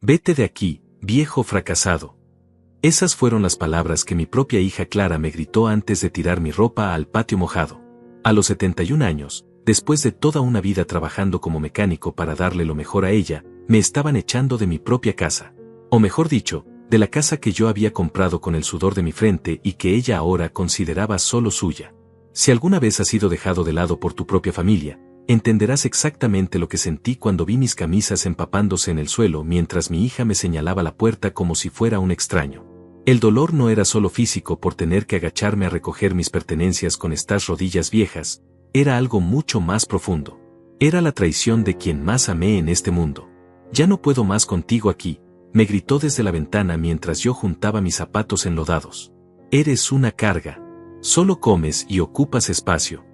Vete de aquí, viejo fracasado. Esas fueron las palabras que mi propia hija Clara me gritó antes de tirar mi ropa al patio mojado. A los 71 años, después de toda una vida trabajando como mecánico para darle lo mejor a ella, me estaban echando de mi propia casa. O mejor dicho, de la casa que yo había comprado con el sudor de mi frente y que ella ahora consideraba solo suya. Si alguna vez has sido dejado de lado por tu propia familia, entenderás exactamente lo que sentí cuando vi mis camisas empapándose en el suelo mientras mi hija me señalaba la puerta como si fuera un extraño. El dolor no era solo físico por tener que agacharme a recoger mis pertenencias con estas rodillas viejas, era algo mucho más profundo. Era la traición de quien más amé en este mundo. Ya no puedo más contigo aquí, me gritó desde la ventana mientras yo juntaba mis zapatos enlodados. Eres una carga. Solo comes y ocupas espacio.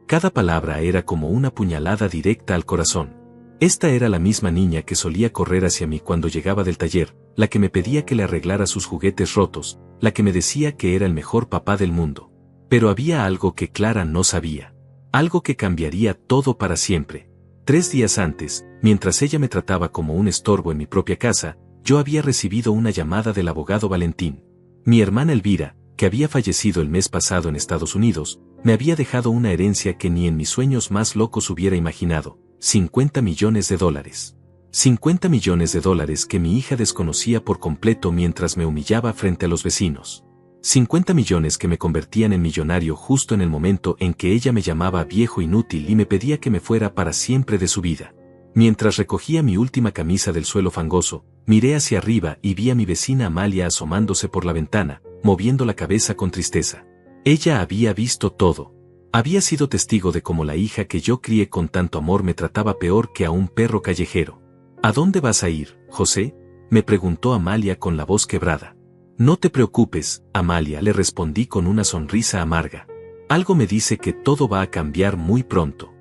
Cada palabra era como una puñalada directa al corazón. Esta era la misma niña que solía correr hacia mí cuando llegaba del taller, la que me pedía que le arreglara sus juguetes rotos, la que me decía que era el mejor papá del mundo. Pero había algo que Clara no sabía. Algo que cambiaría todo para siempre. 3 días antes, mientras ella me trataba como un estorbo en mi propia casa, yo había recibido una llamada del abogado Valentín. Mi hermana Elvira, que había fallecido el mes pasado en Estados Unidos, me había dejado una herencia que ni en mis sueños más locos hubiera imaginado, $50 millones. $50 millones que mi hija desconocía por completo mientras me humillaba frente a los vecinos. 50 millones que me convertían en millonario justo en el momento en que ella me llamaba viejo inútil y me pedía que me fuera para siempre de su vida. Mientras recogía mi última camisa del suelo fangoso, miré hacia arriba y vi a mi vecina Amalia asomándose por la ventana, moviendo la cabeza con tristeza. Ella había visto todo. Había sido testigo de cómo la hija que yo crié con tanto amor me trataba peor que a un perro callejero. ¿A dónde vas a ir, José?, me preguntó Amalia con la voz quebrada. No te preocupes, Amalia, le respondí con una sonrisa amarga. Algo me dice que todo va a cambiar muy pronto.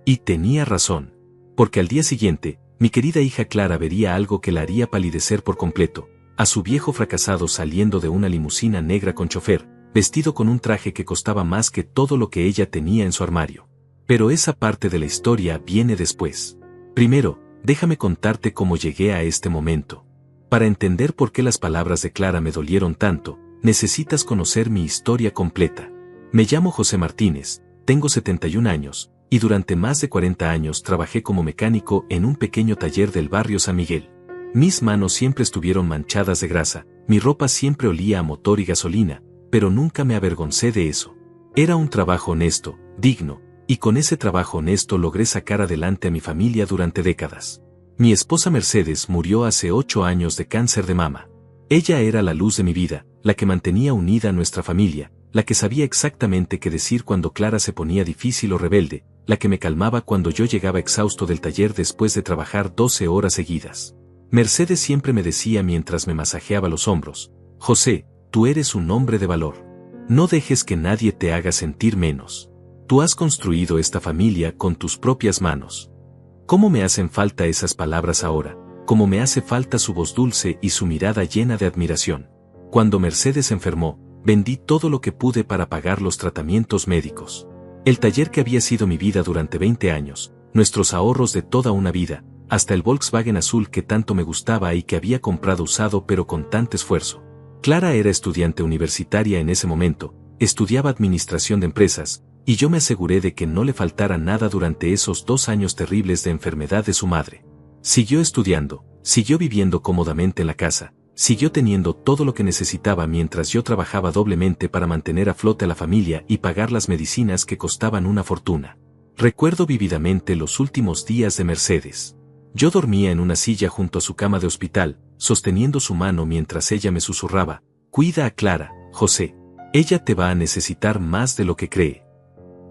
Y tenía razón. Porque al día siguiente, mi querida hija Clara vería algo que la haría palidecer por completo, a su viejo fracasado saliendo de una limusina negra con chofer, vestido con un traje que costaba más que todo lo que ella tenía en su armario. Pero esa parte de la historia viene después. Primero, déjame contarte cómo llegué a este momento. Para entender por qué las palabras de Clara me dolieron tanto, necesitas conocer mi historia completa. Me llamo José Martínez, tengo 71 años, y durante más de 40 años trabajé como mecánico en un pequeño taller del barrio San Miguel. Mis manos siempre estuvieron manchadas de grasa, mi ropa siempre olía a motor y gasolina, pero nunca me avergoncé de eso. Era un trabajo honesto, digno, y con ese trabajo honesto logré sacar adelante a mi familia durante décadas. Mi esposa Mercedes murió hace 8 años de cáncer de mama. Ella era la luz de mi vida, la que mantenía unida a nuestra familia, la que sabía exactamente qué decir cuando Clara se ponía difícil o rebelde, la que me calmaba cuando yo llegaba exhausto del taller después de trabajar 12 horas seguidas. Mercedes siempre me decía mientras me masajeaba los hombros: José, tú eres un hombre de valor. No dejes que nadie te haga sentir menos. Tú has construido esta familia con tus propias manos. ¿Cómo me hacen falta esas palabras ahora? ¿Cómo me hace falta su voz dulce y su mirada llena de admiración? Cuando Mercedes enfermó, vendí todo lo que pude para pagar los tratamientos médicos. El taller que había sido mi vida durante 20 años, nuestros ahorros de toda una vida, hasta el Volkswagen azul que tanto me gustaba y que había comprado usado pero con tanto esfuerzo. Clara era estudiante universitaria en ese momento, estudiaba administración de empresas, y yo me aseguré de que no le faltara nada durante esos 2 años terribles de enfermedad de su madre. Siguió estudiando, siguió viviendo cómodamente en la casa, siguió teniendo todo lo que necesitaba mientras yo trabajaba doblemente para mantener a flote a la familia y pagar las medicinas que costaban una fortuna. Recuerdo vívidamente los últimos días de Mercedes. Yo dormía en una silla junto a su cama de hospital, sosteniendo su mano mientras ella me susurraba: cuida a Clara, José. Ella te va a necesitar más de lo que cree.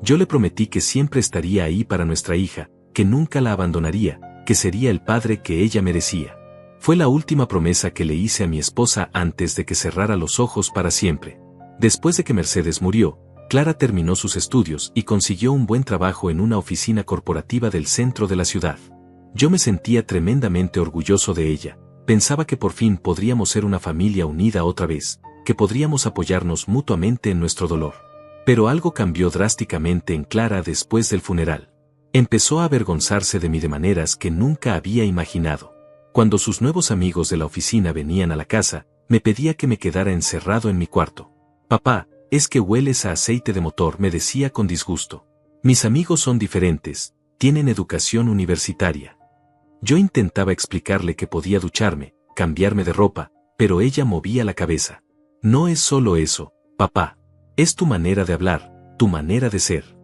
Yo le prometí que siempre estaría ahí para nuestra hija, que nunca la abandonaría, que sería el padre que ella merecía. Fue la última promesa que le hice a mi esposa antes de que cerrara los ojos para siempre. Después de que Mercedes murió, Clara terminó sus estudios y consiguió un buen trabajo en una oficina corporativa del centro de la ciudad. Yo me sentía tremendamente orgulloso de ella, pensaba que por fin podríamos ser una familia unida otra vez, que podríamos apoyarnos mutuamente en nuestro dolor. Pero algo cambió drásticamente en Clara después del funeral. Empezó a avergonzarse de mí de maneras que nunca había imaginado. Cuando sus nuevos amigos de la oficina venían a la casa, me pedía que me quedara encerrado en mi cuarto. Papá, es que hueles a aceite de motor, me decía con disgusto. Mis amigos son diferentes, tienen educación universitaria. Yo intentaba explicarle que podía ducharme, cambiarme de ropa, pero ella movía la cabeza. No es solo eso, papá. Es tu manera de hablar, tu manera de ser.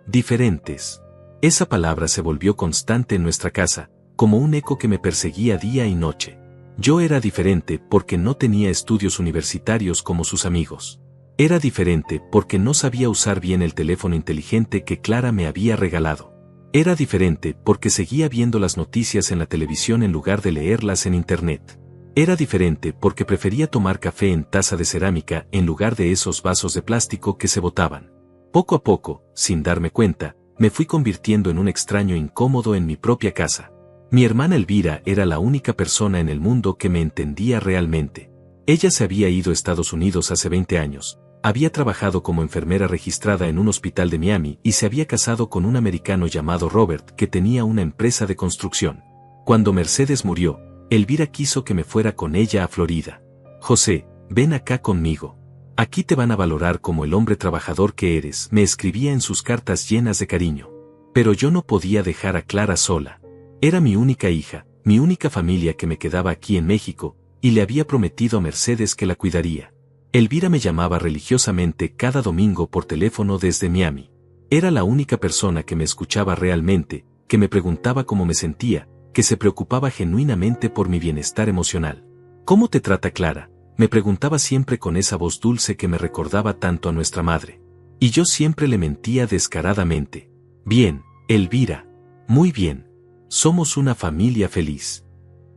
Diferentes. Esa palabra se volvió constante en nuestra casa, como un eco que me perseguía día y noche. Yo era diferente porque no tenía estudios universitarios como sus amigos. Era diferente porque no sabía usar bien el teléfono inteligente que Clara me había regalado. Era diferente porque seguía viendo las noticias en la televisión en lugar de leerlas en internet. Era diferente porque prefería tomar café en taza de cerámica en lugar de esos vasos de plástico que se botaban. Poco a poco, sin darme cuenta, me fui convirtiendo en un extraño incómodo en mi propia casa. Mi hermana Elvira era la única persona en el mundo que me entendía realmente. Ella se había ido a Estados Unidos hace 20 años, había trabajado como enfermera registrada en un hospital de Miami y se había casado con un americano llamado Robert que tenía una empresa de construcción. Cuando Mercedes murió, Elvira quiso que me fuera con ella a Florida. José, ven acá conmigo. Aquí te van a valorar como el hombre trabajador que eres, me escribía en sus cartas llenas de cariño. Pero yo no podía dejar a Clara sola. Era mi única hija, mi única familia que me quedaba aquí en México, y le había prometido a Mercedes que la cuidaría. Elvira me llamaba religiosamente cada domingo por teléfono desde Miami. Era la única persona que me escuchaba realmente, que me preguntaba cómo me sentía, que se preocupaba genuinamente por mi bienestar emocional. ¿Cómo te trata Clara?, me preguntaba siempre con esa voz dulce que me recordaba tanto a nuestra madre. Y yo siempre le mentía descaradamente. Bien, Elvira. Muy bien. Somos una familia feliz.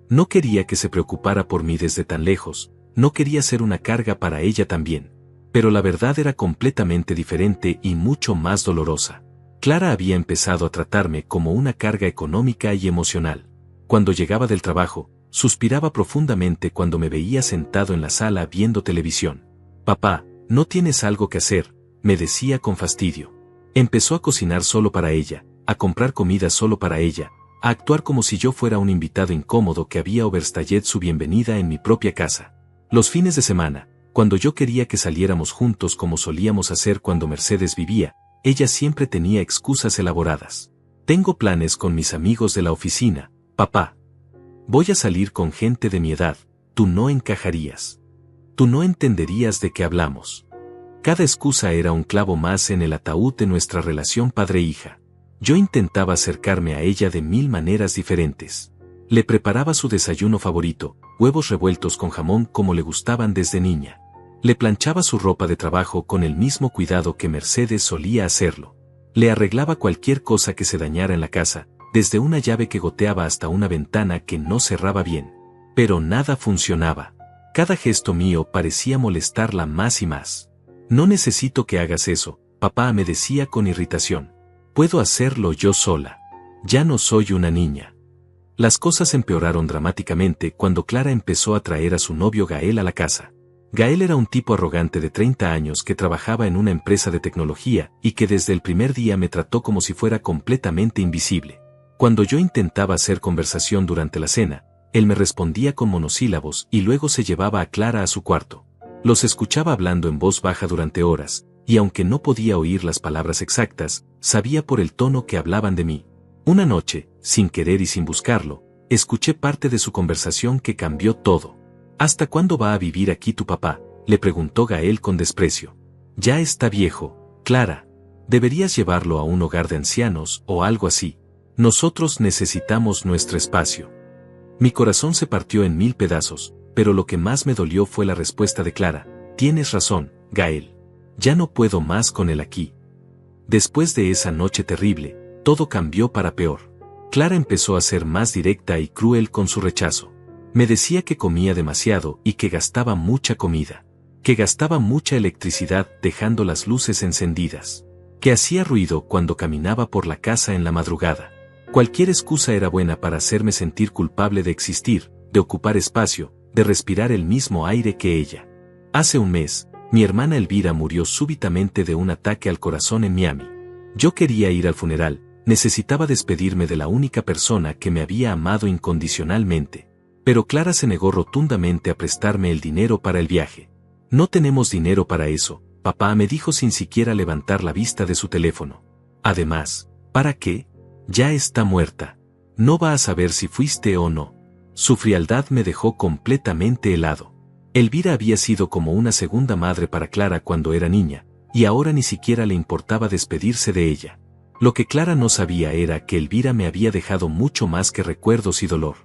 No quería que se preocupara por mí desde tan lejos, no quería ser una carga para ella también. Pero la verdad era completamente diferente y mucho más dolorosa. Clara había empezado a tratarme como una carga económica y emocional. Cuando llegaba del trabajo, suspiraba profundamente cuando me veía sentado en la sala viendo televisión. Papá, ¿no tienes algo que hacer?, me decía con fastidio. Empezó a cocinar solo para ella, a comprar comida solo para ella, a actuar como si yo fuera un invitado incómodo que había overstayed su bienvenida en mi propia casa. Los fines de semana, cuando yo quería que saliéramos juntos como solíamos hacer cuando Mercedes vivía, ella siempre tenía excusas elaboradas. Tengo planes con mis amigos de la oficina, papá. Voy a salir con gente de mi edad, tú no encajarías. Tú no entenderías de qué hablamos. Cada excusa era un clavo más en el ataúd de nuestra relación padre-hija. Yo intentaba acercarme a ella de 1000 maneras diferentes. Le preparaba su desayuno favorito, huevos revueltos con jamón como le gustaban desde niña. Le planchaba su ropa de trabajo con el mismo cuidado que Mercedes solía hacerlo. Le arreglaba cualquier cosa que se dañara en la casa, desde una llave que goteaba hasta una ventana que no cerraba bien. Pero nada funcionaba. Cada gesto mío parecía molestarla más y más. No necesito que hagas eso, papá, me decía con irritación. Puedo hacerlo yo sola. Ya no soy una niña. Las cosas empeoraron dramáticamente cuando Clara empezó a traer a su novio Gael a la casa. Gael era un tipo arrogante de 30 años que trabajaba en una empresa de tecnología y que desde el primer día me trató como si fuera completamente invisible. Cuando yo intentaba hacer conversación durante la cena, él me respondía con monosílabos y luego se llevaba a Clara a su cuarto. Los escuchaba hablando en voz baja durante horas, y aunque no podía oír las palabras exactas, sabía por el tono que hablaban de mí. Una noche, sin querer y sin buscarlo, escuché parte de su conversación que cambió todo. ¿Hasta cuándo va a vivir aquí tu papá?, le preguntó Gael con desprecio. Ya está viejo, Clara. Deberías llevarlo a un hogar de ancianos o algo así. Nosotros necesitamos nuestro espacio. Mi corazón se partió en 1000 pedazos, pero lo que más me dolió fue la respuesta de Clara. Tienes razón, Gael. Ya no puedo más con él aquí. Después de esa noche terrible, todo cambió para peor. Clara empezó a ser más directa y cruel con su rechazo. Me decía que comía demasiado y que gastaba mucha comida. Que gastaba mucha electricidad dejando las luces encendidas. Que hacía ruido cuando caminaba por la casa en la madrugada. Cualquier excusa era buena para hacerme sentir culpable de existir, de ocupar espacio, de respirar el mismo aire que ella. Hace un mes, mi hermana Elvira murió súbitamente de un ataque al corazón en Miami. Yo quería ir al funeral, necesitaba despedirme de la única persona que me había amado incondicionalmente. Pero Clara se negó rotundamente a prestarme el dinero para el viaje. No tenemos dinero para eso, papá, me dijo sin siquiera levantar la vista de su teléfono. Además, ¿para qué? Ya está muerta. No va a saber si fuiste o no. Su frialdad me dejó completamente helado. Elvira había sido como una segunda madre para Clara cuando era niña, y ahora ni siquiera le importaba despedirse de ella. Lo que Clara no sabía era que Elvira me había dejado mucho más que recuerdos y dolor.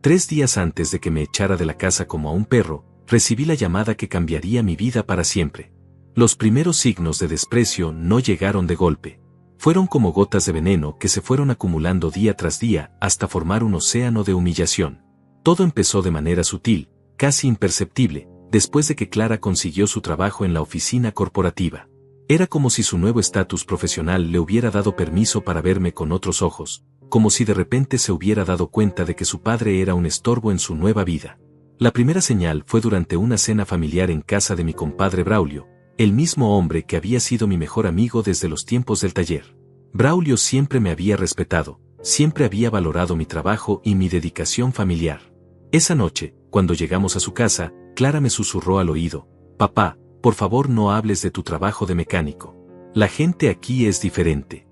3 días antes de que me echara de la casa como a un perro, recibí la llamada que cambiaría mi vida para siempre. Los primeros signos de desprecio no llegaron de golpe. Fueron como gotas de veneno que se fueron acumulando día tras día hasta formar un océano de humillación. Todo empezó de manera sutil, casi imperceptible, después de que Clara consiguió su trabajo en la oficina corporativa. Era como si su nuevo estatus profesional le hubiera dado permiso para verme con otros ojos, como si de repente se hubiera dado cuenta de que su padre era un estorbo en su nueva vida. La primera señal fue durante una cena familiar en casa de mi compadre Braulio, el mismo hombre que había sido mi mejor amigo desde los tiempos del taller. Braulio siempre me había respetado, siempre había valorado mi trabajo y mi dedicación familiar. Esa noche, cuando llegamos a su casa, Clara me susurró al oído: papá, por favor no hables de tu trabajo de mecánico. La gente aquí es diferente.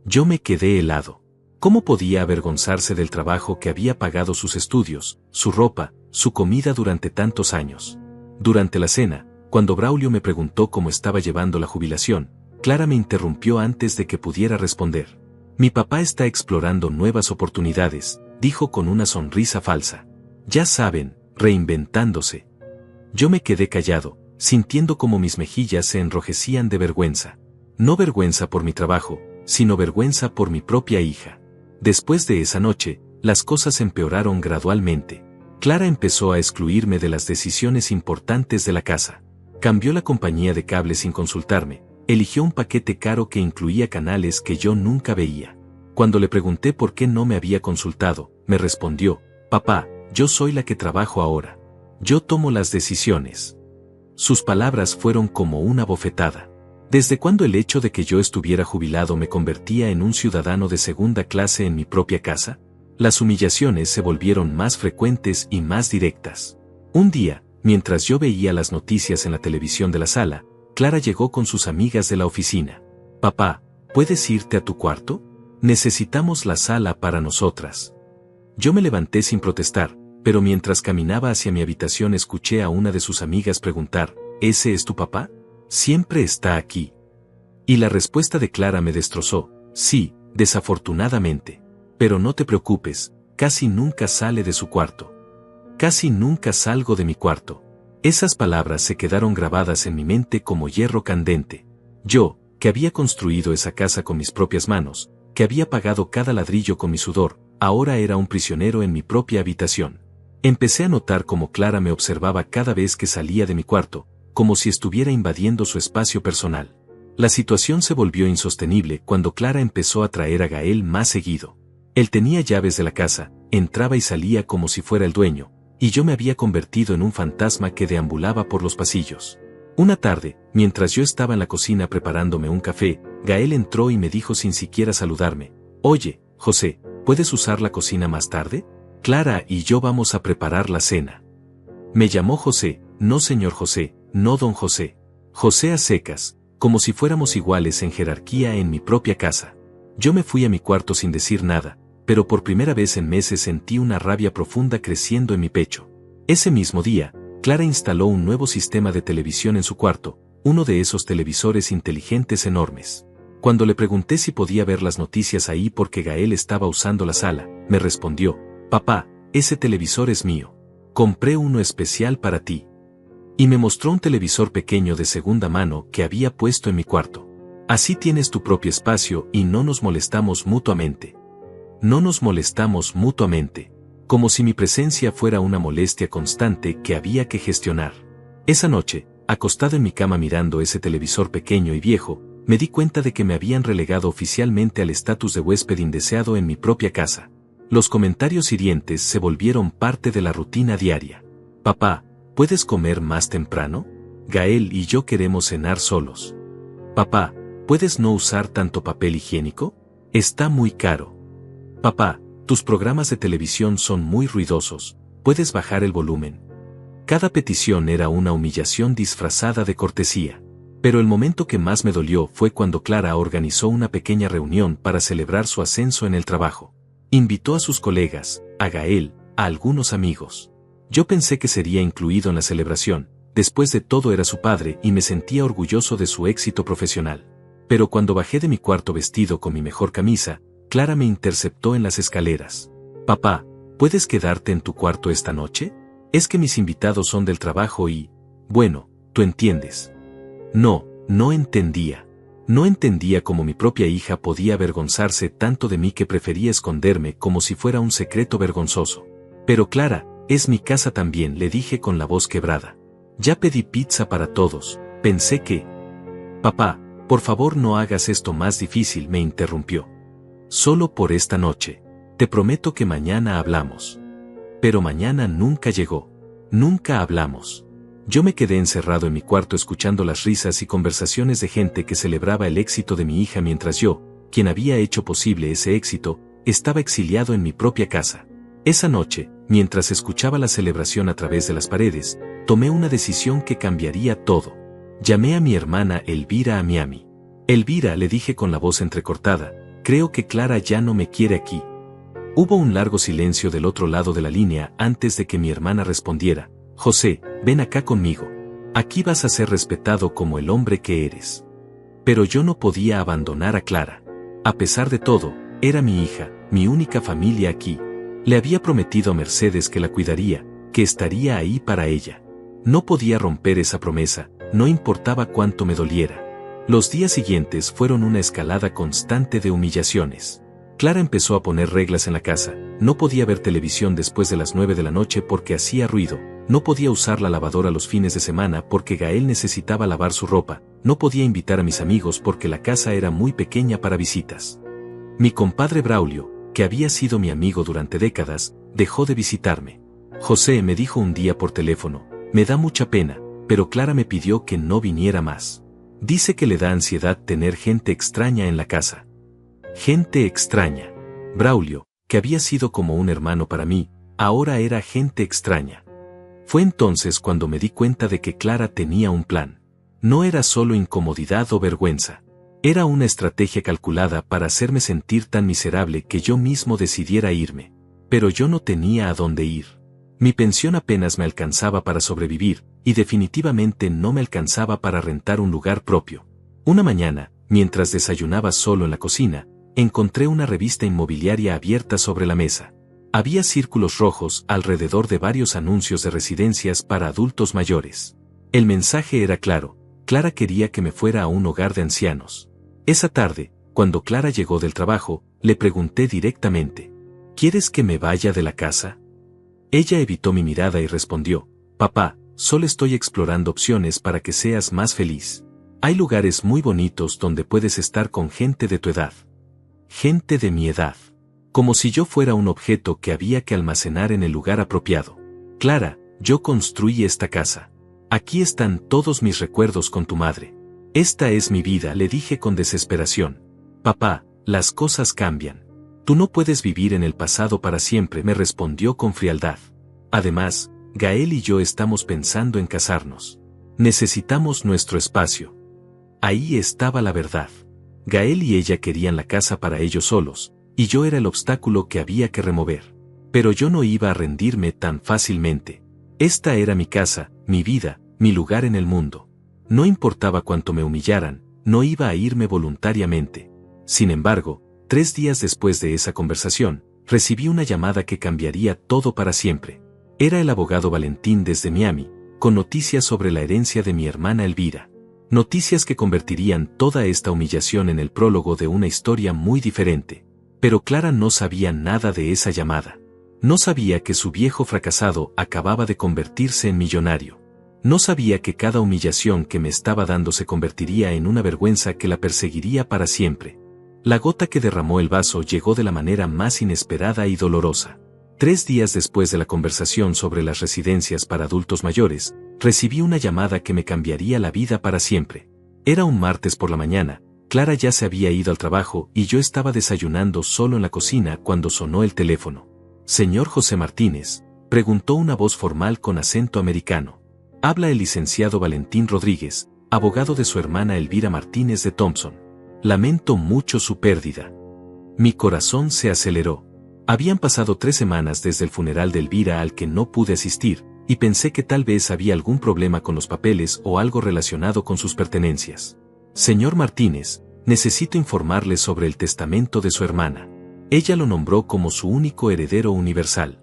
Yo me quedé helado. ¿Cómo podía avergonzarse del trabajo que había pagado sus estudios, su ropa, su comida durante tantos años? Durante la cena, cuando Braulio me preguntó cómo estaba llevando la jubilación, Clara me interrumpió antes de que pudiera responder. Mi papá está explorando nuevas oportunidades, dijo con una sonrisa falsa. Ya saben, reinventándose. Yo me quedé callado, sintiendo como mis mejillas se enrojecían de vergüenza. No vergüenza por mi trabajo, sino vergüenza por mi propia hija. Después de esa noche, las cosas empeoraron gradualmente. Clara empezó a excluirme de las decisiones importantes de la casa. Cambió la compañía de cable sin consultarme, eligió un paquete caro que incluía canales que yo nunca veía. Cuando le pregunté por qué no me había consultado, me respondió: papá, yo soy la que trabajo ahora. Yo tomo las decisiones. Sus palabras fueron como una bofetada. ¿Desde cuándo el hecho de que yo estuviera jubilado me convertía en un ciudadano de segunda clase en mi propia casa? Las humillaciones se volvieron más frecuentes y más directas. Un día, mientras yo veía las noticias en la televisión de la sala, Clara llegó con sus amigas de la oficina. Papá, ¿puedes irte a tu cuarto? Necesitamos la sala para nosotras. Yo me levanté sin protestar, pero mientras caminaba hacia mi habitación escuché a una de sus amigas preguntar: ¿ese es tu papá? Siempre está aquí. Y la respuesta de Clara me destrozó: sí, desafortunadamente. Pero no te preocupes, casi nunca sale de su cuarto. Casi nunca salgo de mi cuarto. Esas palabras se quedaron grabadas en mi mente como hierro candente. Yo, que había construido esa casa con mis propias manos, que había pagado cada ladrillo con mi sudor, ahora era un prisionero en mi propia habitación. Empecé a notar cómo Clara me observaba cada vez que salía de mi cuarto, como si estuviera invadiendo su espacio personal. La situación se volvió insostenible cuando Clara empezó a traer a Gael más seguido. Él tenía llaves de la casa, entraba y salía como si fuera el dueño, y yo me había convertido en un fantasma que deambulaba por los pasillos. Una tarde, mientras yo estaba en la cocina preparándome un café, Gael entró y me dijo sin siquiera saludarme: oye, José, ¿puedes usar la cocina más tarde? Clara y yo vamos a preparar la cena. Me llamó José, no señor José, no don José. José a secas, como si fuéramos iguales en jerarquía en mi propia casa. Yo me fui a mi cuarto sin decir nada, pero por primera vez en meses sentí una rabia profunda creciendo en mi pecho. Ese mismo día, Clara instaló un nuevo sistema de televisión en su cuarto, uno de esos televisores inteligentes enormes. Cuando le pregunté si podía ver las noticias ahí porque Gael estaba usando la sala, me respondió: papá, ese televisor es mío. Compré uno especial para ti. Y me mostró un televisor pequeño de segunda mano que había puesto en mi cuarto. Así tienes tu propio espacio y no nos molestamos mutuamente. No nos molestamos mutuamente. Como si mi presencia fuera una molestia constante que había que gestionar. Esa noche, acostado en mi cama mirando ese televisor pequeño y viejo, me di cuenta de que me habían relegado oficialmente al estatus de huésped indeseado en mi propia casa. Los comentarios hirientes se volvieron parte de la rutina diaria. Papá, ¿puedes comer más temprano? Gael y yo queremos cenar solos. Papá, ¿puedes no usar tanto papel higiénico? Está muy caro. Papá, tus programas de televisión son muy ruidosos. ¿puedes bajar el volumen? Cada petición era una humillación disfrazada de cortesía. Pero el momento que más me dolió fue cuando Clara organizó una pequeña reunión para celebrar su ascenso en el trabajo. Invitó a sus colegas, a Gael, a algunos amigos. Yo pensé que sería incluido en la celebración, después de todo era su padre y me sentía orgulloso de su éxito profesional. Pero cuando bajé de mi cuarto vestido con mi mejor camisa, Clara me interceptó en las escaleras. Papá, ¿puedes quedarte en tu cuarto esta noche? Es que mis invitados son del trabajo y... bueno, tú entiendes. No entendía. No entendía cómo mi propia hija podía avergonzarse tanto de mí que prefería esconderme como si fuera un secreto vergonzoso. Pero Clara, es mi casa también, le dije con la voz quebrada. Ya pedí pizza para todos, pensé que... Papá, por favor no hagas esto más difícil, me interrumpió. Solo por esta noche. Te prometo que mañana hablamos. Pero mañana nunca llegó. Nunca hablamos. Yo me quedé encerrado en mi cuarto escuchando las risas y conversaciones de gente que celebraba el éxito de mi hija mientras yo, quien había hecho posible ese éxito, estaba exiliado en mi propia casa. Esa noche, mientras escuchaba la celebración a través de las paredes, tomé una decisión que cambiaría todo. Llamé a mi hermana Elvira a Miami. Elvira, le dije con la voz entrecortada, creo que Clara ya no me quiere aquí. Hubo un largo silencio del otro lado de la línea antes de que mi hermana respondiera. José, ven acá conmigo. Aquí vas a ser respetado como el hombre que eres. Pero yo no podía abandonar a Clara. A pesar de todo, era mi hija, mi única familia aquí. Le había prometido a Mercedes que la cuidaría, que estaría ahí para ella. No podía romper esa promesa, no importaba cuánto me doliera. Los días siguientes fueron una escalada constante de humillaciones. Clara empezó a poner reglas en la casa, no podía ver televisión después de las 9 de la noche porque hacía ruido, no podía usar la lavadora los fines de semana porque Gael necesitaba lavar su ropa, no podía invitar a mis amigos porque la casa era muy pequeña para visitas. Mi compadre Braulio, que había sido mi amigo durante décadas, dejó de visitarme. José, me dijo un día por teléfono, me da mucha pena, pero Clara me pidió que no viniera más. Dice que le da ansiedad tener gente extraña en la casa. Gente extraña. Braulio, que había sido como un hermano para mí, ahora era gente extraña. Fue entonces cuando me di cuenta de que Clara tenía un plan. No era solo incomodidad o vergüenza. Era una estrategia calculada para hacerme sentir tan miserable que yo mismo decidiera irme. Pero yo no tenía a dónde ir. Mi pensión apenas me alcanzaba para sobrevivir, y definitivamente no me alcanzaba para rentar un lugar propio. Una mañana, mientras desayunaba solo en la cocina, encontré una revista inmobiliaria abierta sobre la mesa. Había círculos rojos alrededor de varios anuncios de residencias para adultos mayores. El mensaje era claro, Clara quería que me fuera a un hogar de ancianos. Esa tarde, cuando Clara llegó del trabajo, le pregunté directamente, ¿quieres que me vaya de la casa? Ella evitó mi mirada y respondió, papá, solo estoy explorando opciones para que seas más feliz. Hay lugares muy bonitos donde puedes estar con gente de tu edad. Gente de mi edad. Como si yo fuera un objeto que había que almacenar en el lugar apropiado. Clara, yo construí esta casa. Aquí están todos mis recuerdos con tu madre. Esta es mi vida, le dije con desesperación. Papá, las cosas cambian. Tú no puedes vivir en el pasado para siempre, me respondió con frialdad. Además, Gael y yo estamos pensando en casarnos. Necesitamos nuestro espacio. Ahí estaba la verdad. Gael y ella querían la casa para ellos solos, y yo era el obstáculo que había que remover. Pero yo no iba a rendirme tan fácilmente. Esta era mi casa, mi vida, mi lugar en el mundo. No importaba cuánto me humillaran, no iba a irme voluntariamente. Sin embargo, 3 días después de esa conversación, recibí una llamada que cambiaría todo para siempre. Era el abogado Valentín desde Miami, con noticias sobre la herencia de mi hermana Elvira. Noticias que convertirían toda esta humillación en el prólogo de una historia muy diferente. Pero Clara no sabía nada de esa llamada. No sabía que su viejo fracasado acababa de convertirse en millonario. No sabía que cada humillación que me estaba dando se convertiría en una vergüenza que la perseguiría para siempre. La gota que derramó el vaso llegó de la manera más inesperada y dolorosa. 3 días después de la conversación sobre las residencias para adultos mayores, recibí una llamada que me cambiaría la vida para siempre. Era un martes por la mañana, Clara ya se había ido al trabajo y yo estaba desayunando solo en la cocina cuando sonó el teléfono. Señor José Martínez, Preguntó una voz formal con acento americano. Habla el licenciado Valentín Rodríguez, abogado de su hermana Elvira Martínez de Thompson. Lamento mucho su pérdida. Mi corazón se aceleró. Habían pasado 3 semanas desde el funeral de Elvira al que no pude asistir, y pensé que tal vez había algún problema con los papeles o algo relacionado con sus pertenencias. Señor Martínez, necesito informarle sobre el testamento de su hermana. Ella lo nombró como su único heredero universal.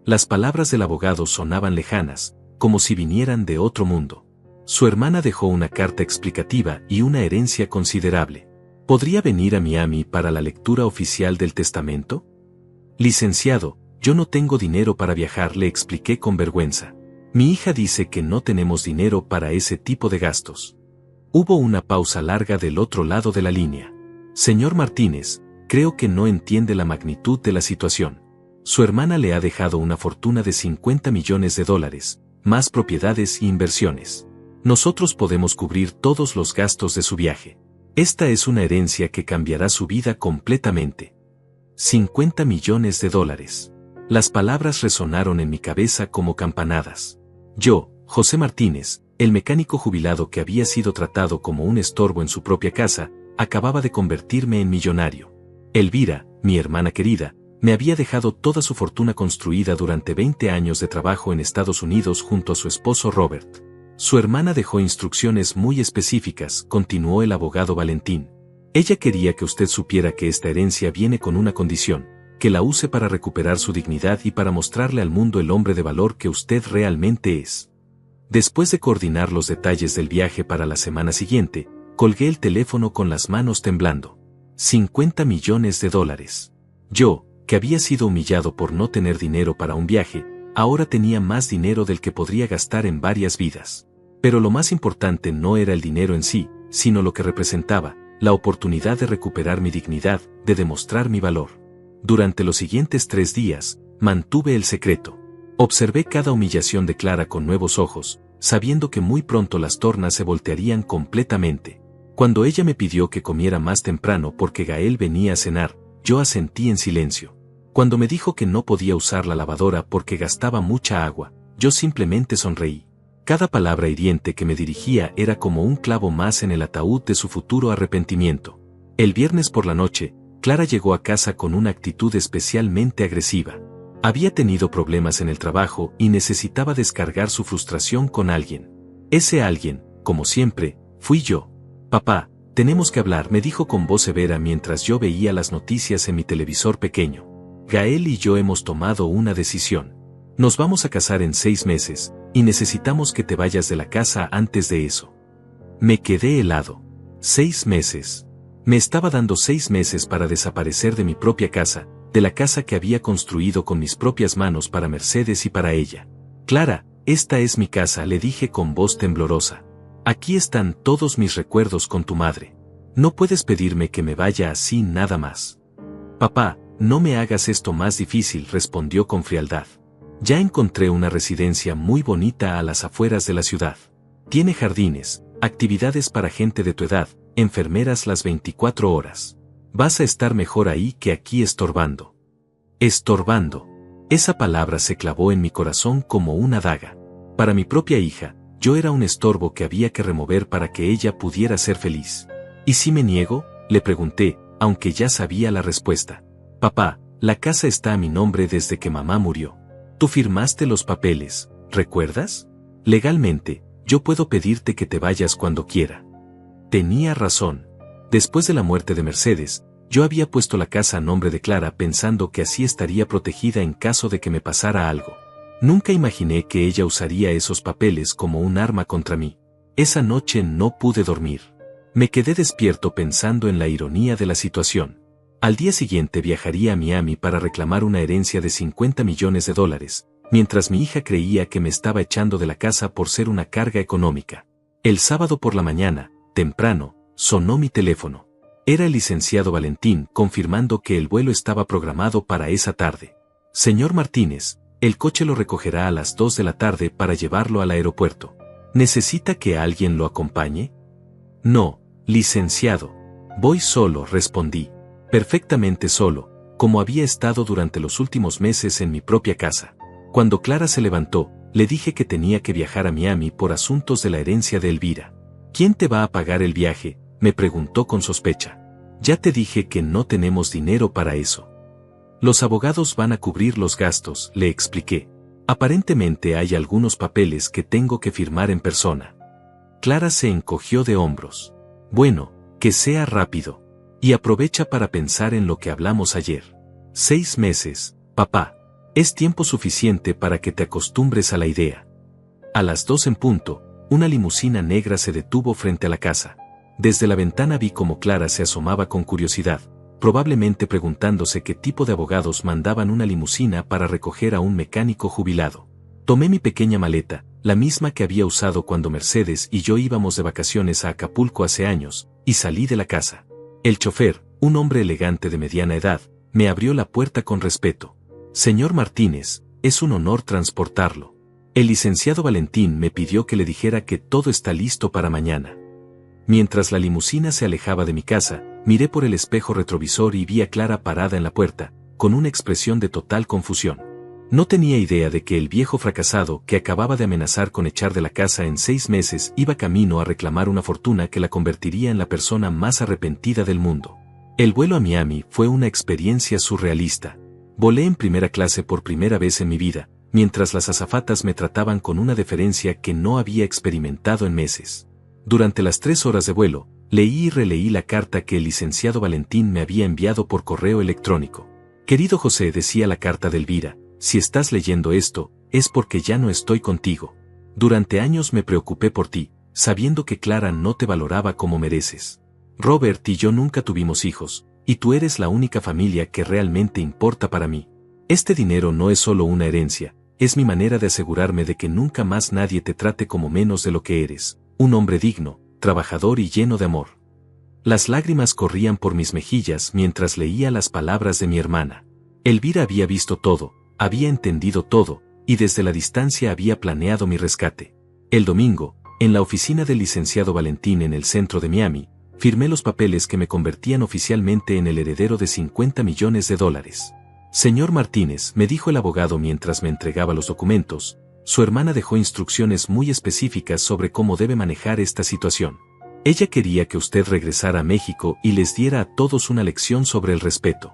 Las palabras del abogado sonaban lejanas, como si vinieran de otro mundo. Su hermana dejó una carta explicativa y una herencia considerable. ¿Podría venir a Miami para la lectura oficial del testamento? Licenciado, yo no tengo dinero para viajar, le expliqué con vergüenza. Mi hija dice que no tenemos dinero para ese tipo de gastos. Hubo una pausa larga del otro lado de la línea. Señor Martínez, creo que no entiende la magnitud de la situación. Su hermana le ha dejado una fortuna de $50 millones, más propiedades y inversiones. Nosotros podemos cubrir todos los gastos de su viaje. Esta es una herencia que cambiará su vida completamente. $50 millones. Las palabras resonaron en mi cabeza como campanadas. Yo, José Martínez, el mecánico jubilado que había sido tratado como un estorbo en su propia casa, acababa de convertirme en millonario. Elvira, mi hermana querida, me había dejado toda su fortuna construida durante 20 años de trabajo en Estados Unidos junto a su esposo Robert. Su hermana dejó instrucciones muy específicas, continuó el abogado Valentín. Ella quería que usted supiera que esta herencia viene con una condición, que la use para recuperar su dignidad y para mostrarle al mundo el hombre de valor que usted realmente es. Después de coordinar los detalles del viaje para la semana siguiente, colgué el teléfono con las manos temblando. $50 millones. Yo, que había sido humillado por no tener dinero para un viaje, ahora tenía más dinero del que podría gastar en varias vidas. Pero lo más importante no era el dinero en sí, sino lo que representaba, la oportunidad de recuperar mi dignidad, de demostrar mi valor. Durante los siguientes 3 días, mantuve el secreto. Observé cada humillación de Clara con nuevos ojos, sabiendo que muy pronto las tornas se voltearían completamente. Cuando ella me pidió que comiera más temprano porque Gael venía a cenar, yo asentí en silencio. Cuando me dijo que no podía usar la lavadora porque gastaba mucha agua, yo simplemente sonreí. Cada palabra hiriente que me dirigía era como un clavo más en el ataúd de su futuro arrepentimiento. El viernes por la noche, Clara llegó a casa con una actitud especialmente agresiva. Había tenido problemas en el trabajo y necesitaba descargar su frustración con alguien. Ese alguien, como siempre, fui yo. Papá, tenemos que hablar, me dijo con voz severa mientras yo veía las noticias en mi televisor pequeño. Gael y yo hemos tomado una decisión. Nos vamos a casar en 6 meses, y necesitamos que te vayas de la casa antes de eso. Me quedé helado. 6 meses. Me estaba dando 6 meses para desaparecer de mi propia casa, de la casa que había construido con mis propias manos para Mercedes y para ella. Clara, esta es mi casa, le dije con voz temblorosa. Aquí están todos mis recuerdos con tu madre. No puedes pedirme que me vaya así nada más. Papá, no me hagas esto más difícil, respondió con frialdad. Ya encontré una residencia muy bonita a las afueras de la ciudad. Tiene jardines, actividades para gente de tu edad, enfermeras las 24 horas. Vas a estar mejor ahí que aquí estorbando. Estorbando. Esa palabra se clavó en mi corazón como una daga. Para mi propia hija, yo era un estorbo que había que remover para que ella pudiera ser feliz. ¿Y si me niego?, le pregunté, aunque ya sabía la respuesta. Papá, la casa está a mi nombre desde que mamá murió. Tú firmaste los papeles, ¿recuerdas? Legalmente, yo puedo pedirte que te vayas cuando quiera. Tenía razón. Después de la muerte de Mercedes, yo había puesto la casa a nombre de Clara pensando que así estaría protegida en caso de que me pasara algo. Nunca imaginé que ella usaría esos papeles como un arma contra mí. Esa noche no pude dormir. Me quedé despierto pensando en la ironía de la situación. Al día siguiente viajaría a Miami para reclamar una herencia de $50 millones, mientras mi hija creía que me estaba echando de la casa por ser una carga económica. El sábado por la mañana, temprano, sonó mi teléfono. Era el licenciado Valentín confirmando que el vuelo estaba programado para esa tarde. Señor Martínez, el coche lo recogerá a las 2 de la tarde para llevarlo al aeropuerto. ¿Necesita que alguien lo acompañe? No, licenciado. Voy solo, respondí. Perfectamente solo, como había estado durante los últimos meses en mi propia casa. Cuando Clara se levantó, le dije que tenía que viajar a Miami por asuntos de la herencia de Elvira. ¿Quién te va a pagar el viaje?, me preguntó con sospecha. Ya te dije que no tenemos dinero para eso. Los abogados van a cubrir los gastos, le expliqué. Aparentemente hay algunos papeles que tengo que firmar en persona. Clara se encogió de hombros. Bueno, que sea rápido. Y aprovecha para pensar en lo que hablamos ayer. 6 meses, papá. Es tiempo suficiente para que te acostumbres a la idea. A las 2 en punto, una limusina negra se detuvo frente a la casa. Desde la ventana vi cómo Clara se asomaba con curiosidad, probablemente preguntándose qué tipo de abogados mandaban una limusina para recoger a un mecánico jubilado. Tomé mi pequeña maleta, la misma que había usado cuando Mercedes y yo íbamos de vacaciones a Acapulco hace años, y salí de la casa. El chofer, un hombre elegante de mediana edad, me abrió la puerta con respeto. Señor Martínez, es un honor transportarlo. El licenciado Valentín me pidió que le dijera que todo está listo para mañana. Mientras la limusina se alejaba de mi casa, miré por el espejo retrovisor y vi a Clara parada en la puerta, con una expresión de total confusión. No tenía idea de que el viejo fracasado que acababa de amenazar con echar de la casa en 6 meses iba camino a reclamar una fortuna que la convertiría en la persona más arrepentida del mundo. El vuelo a Miami fue una experiencia surrealista. Volé en primera clase por primera vez en mi vida, mientras las azafatas me trataban con una deferencia que no había experimentado en meses. Durante las 3 horas de vuelo, leí y releí la carta que el licenciado Valentín me había enviado por correo electrónico. Querido José, decía la carta de Elvira, si estás leyendo esto, es porque ya no estoy contigo. Durante años me preocupé por ti, sabiendo que Clara no te valoraba como mereces. Robert y yo nunca tuvimos hijos, y tú eres la única familia que realmente importa para mí. Este dinero no es solo una herencia, es mi manera de asegurarme de que nunca más nadie te trate como menos de lo que eres. Un hombre digno, trabajador y lleno de amor. Las lágrimas corrían por mis mejillas mientras leía las palabras de mi hermana. Elvira había visto todo, había entendido todo, y desde la distancia había planeado mi rescate. El domingo, en la oficina del licenciado Valentín en el centro de Miami, firmé los papeles que me convertían oficialmente en el heredero de $50 millones. Señor Martínez, me dijo el abogado mientras me entregaba los documentos, su hermana dejó instrucciones muy específicas sobre cómo debe manejar esta situación. Ella quería que usted regresara a México y les diera a todos una lección sobre el respeto.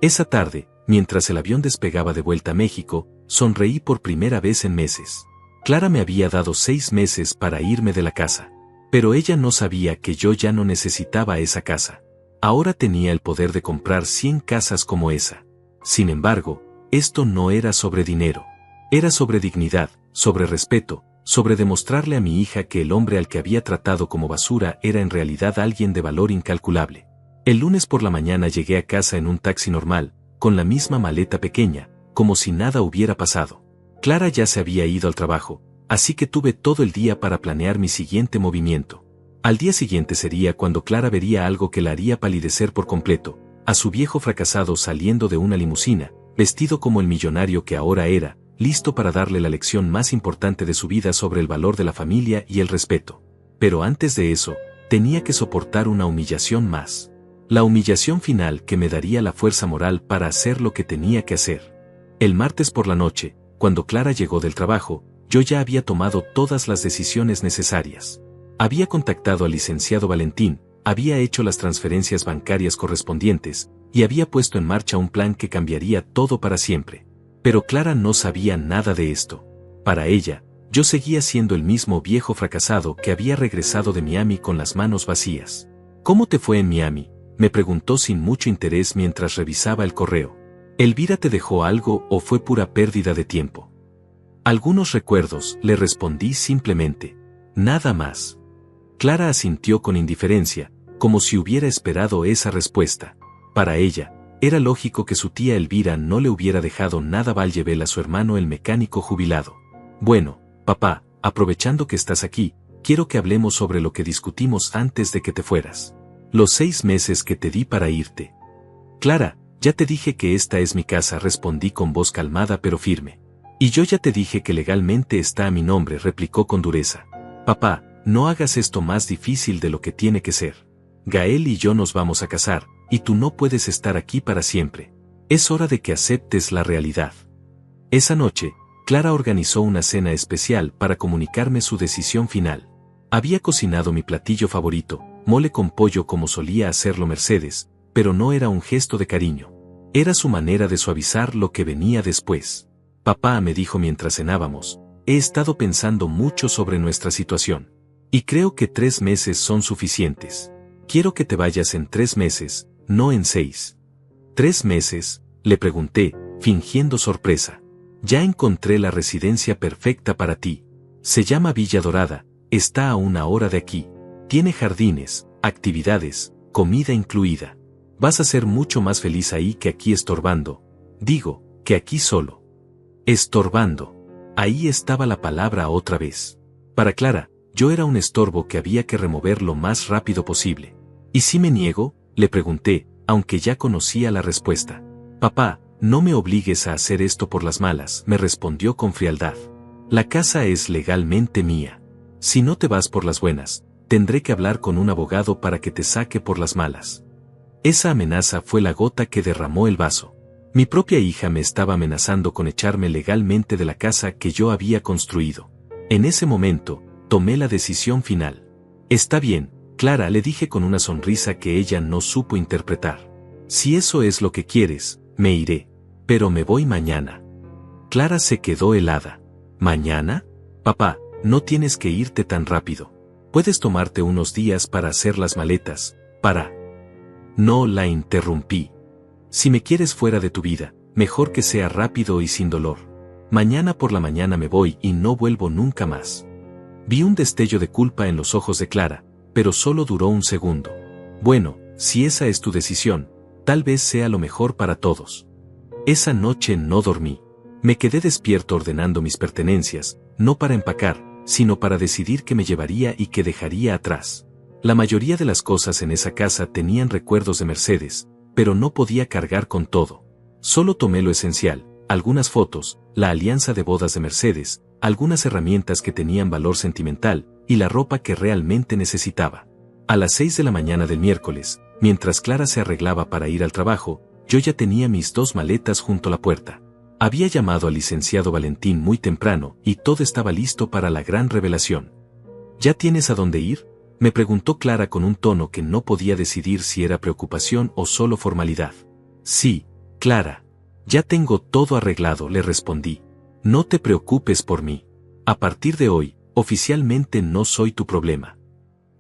Esa tarde, mientras el avión despegaba de vuelta a México, sonreí por primera vez en meses. Clara me había dado 6 meses para irme de la casa. Pero ella no sabía que yo ya no necesitaba esa casa. Ahora tenía el poder de comprar 100 casas como esa. Sin embargo, esto no era sobre dinero. Era sobre dignidad, sobre respeto, sobre demostrarle a mi hija que el hombre al que había tratado como basura era en realidad alguien de valor incalculable. El lunes por la mañana llegué a casa en un taxi normal, con la misma maleta pequeña, como si nada hubiera pasado. Clara ya se había ido al trabajo, así que tuve todo el día para planear mi siguiente movimiento. Al día siguiente sería cuando Clara vería algo que la haría palidecer por completo, a su viejo fracasado saliendo de una limusina, vestido como el millonario que ahora era, listo para darle la lección más importante de su vida sobre el valor de la familia y el respeto. Pero antes de eso, tenía que soportar una humillación más. La humillación final que me daría la fuerza moral para hacer lo que tenía que hacer. El martes por la noche, cuando Clara llegó del trabajo, yo ya había tomado todas las decisiones necesarias. Había contactado al licenciado Valentín, había hecho las transferencias bancarias correspondientes, y había puesto en marcha un plan que cambiaría todo para siempre. Pero Clara no sabía nada de esto. Para ella, yo seguía siendo el mismo viejo fracasado que había regresado de Miami con las manos vacías. ¿Cómo te fue en Miami?, me preguntó sin mucho interés mientras revisaba el correo. ¿Elvira te dejó algo o fue pura pérdida de tiempo? Algunos recuerdos, le respondí simplemente. Nada más. Clara asintió con indiferencia, como si hubiera esperado esa respuesta. Para ella, era lógico que su tía Elvira no le hubiera dejado nada. Valjebel a su hermano el mecánico jubilado. Bueno, papá, aprovechando que estás aquí, quiero que hablemos sobre lo que discutimos antes de que te fueras. Los 6 meses que te di para irte. Clara, ya te dije que esta es mi casa, respondí con voz calmada pero firme. Y yo ya te dije que legalmente está a mi nombre, replicó con dureza. Papá, no hagas esto más difícil de lo que tiene que ser. Gael y yo nos vamos a casar, y tú no puedes estar aquí para siempre. Es hora de que aceptes la realidad. Esa noche, Clara organizó una cena especial para comunicarme su decisión final. Había cocinado mi platillo favorito, mole con pollo como solía hacerlo Mercedes, pero no era un gesto de cariño. Era su manera de suavizar lo que venía después. Papá, me dijo mientras cenábamos, he estado pensando mucho sobre nuestra situación. Y creo que 3 meses son suficientes. Quiero que te vayas en 3 meses, no en 6. ¿3 meses? Le pregunté, fingiendo sorpresa. Ya encontré la residencia perfecta para ti. Se llama Villa Dorada, está a 1 hora de aquí. Tiene jardines, actividades, comida incluida. Vas a ser mucho más feliz ahí que aquí estorbando. Digo, que aquí solo. Estorbando. Ahí estaba la palabra otra vez. Para Clara, yo era un estorbo que había que remover lo más rápido posible. ¿Y si me niego? Le pregunté, aunque ya conocía la respuesta. Papá, no me obligues a hacer esto por las malas, me respondió con frialdad. La casa es legalmente mía. Si no te vas por las buenas, tendré que hablar con un abogado para que te saque por las malas. Esa amenaza fue la gota que derramó el vaso. Mi propia hija me estaba amenazando con echarme legalmente de la casa que yo había construido. En ese momento, tomé la decisión final. Está bien, Clara, le dije con una sonrisa que ella no supo interpretar. Si eso es lo que quieres, me iré. Pero me voy mañana. Clara se quedó helada. ¿Mañana? Papá, no tienes que irte tan rápido. Puedes tomarte unos días para hacer las maletas, para... No, la interrumpí. Si me quieres fuera de tu vida, mejor que sea rápido y sin dolor. Mañana por la mañana me voy y no vuelvo nunca más. Vi un destello de culpa en los ojos de Clara, pero solo duró un segundo. Bueno, si esa es tu decisión, tal vez sea lo mejor para todos. Esa noche no dormí. Me quedé despierto ordenando mis pertenencias, no para empacar, sino para decidir qué me llevaría y qué dejaría atrás. La mayoría de las cosas en esa casa tenían recuerdos de Mercedes, pero no podía cargar con todo. Solo tomé lo esencial, algunas fotos, la alianza de bodas de Mercedes, algunas herramientas que tenían valor sentimental, y la ropa que realmente necesitaba. A las 6 de la mañana del miércoles, mientras Clara se arreglaba para ir al trabajo, yo ya tenía mis 2 maletas junto a la puerta. Había llamado al licenciado Valentín muy temprano y todo estaba listo para la gran revelación. ¿Ya tienes a dónde ir?, me preguntó Clara con un tono que no podía decidir si era preocupación o solo formalidad. Sí, Clara. Ya tengo todo arreglado, le respondí. No te preocupes por mí. A partir de hoy, oficialmente no soy tu problema.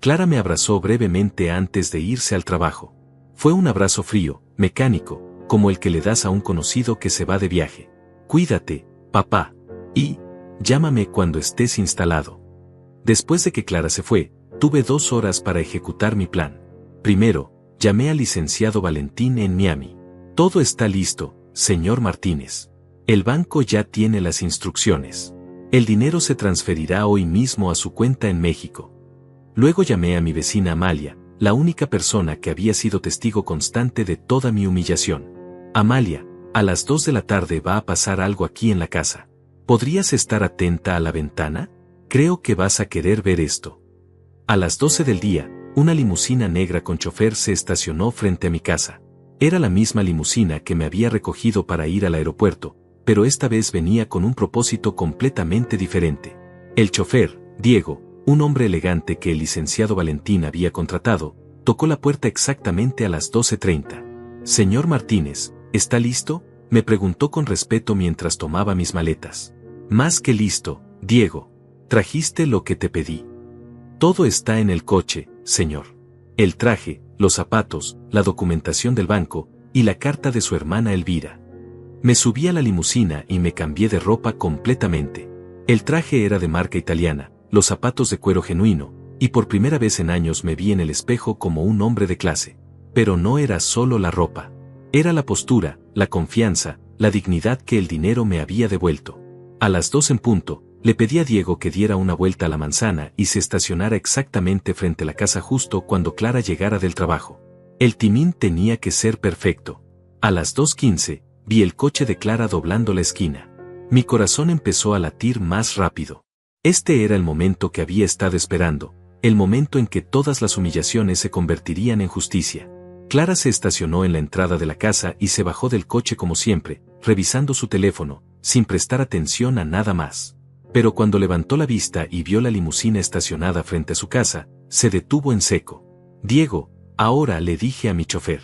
Clara me abrazó brevemente antes de irse al trabajo. Fue un abrazo frío, mecánico, como el que le das a un conocido que se va de viaje. Cuídate, papá. Y, llámame cuando estés instalado. Después de que Clara se fue, tuve 2 horas para ejecutar mi plan. Primero, llamé al licenciado Valentín en Miami. Todo está listo, señor Martínez. El banco ya tiene las instrucciones. El dinero se transferirá hoy mismo a su cuenta en México. Luego llamé a mi vecina Amalia, la única persona que había sido testigo constante de toda mi humillación. Amalia, a las 2 de la tarde va a pasar algo aquí en la casa. ¿Podrías estar atenta a la ventana? Creo que vas a querer ver esto. A las 12 del día, una limusina negra con chofer se estacionó frente a mi casa. Era la misma limusina que me había recogido para ir al aeropuerto, pero esta vez venía con un propósito completamente diferente. El chofer, Diego, un hombre elegante que el licenciado Valentín había contratado, tocó la puerta exactamente a las 12:30. Señor Martínez, ¿está listo?, me preguntó con respeto mientras tomaba mis maletas. Más que listo, Diego. Trajiste lo que te pedí. Todo está en el coche, señor. El traje, los zapatos, la documentación del banco, y la carta de su hermana Elvira. Me subí a la limusina y me cambié de ropa completamente. El traje era de marca italiana, los zapatos de cuero genuino, y por primera vez en años me vi en el espejo como un hombre de clase. Pero no era solo la ropa. Era la postura, la confianza, la dignidad que el dinero me había devuelto. A las 2 en punto, le pedí a Diego que diera una vuelta a la manzana y se estacionara exactamente frente a la casa justo cuando Clara llegara del trabajo. El timín tenía que ser perfecto. A las 2:15, vi el coche de Clara doblando la esquina. Mi corazón empezó a latir más rápido. Este era el momento que había estado esperando, el momento en que todas las humillaciones se convertirían en justicia. Clara se estacionó en la entrada de la casa y se bajó del coche como siempre, revisando su teléfono, sin prestar atención a nada más. Pero cuando levantó la vista y vio la limusina estacionada frente a su casa, se detuvo en seco. Diego, ahora, le dije a mi chofer.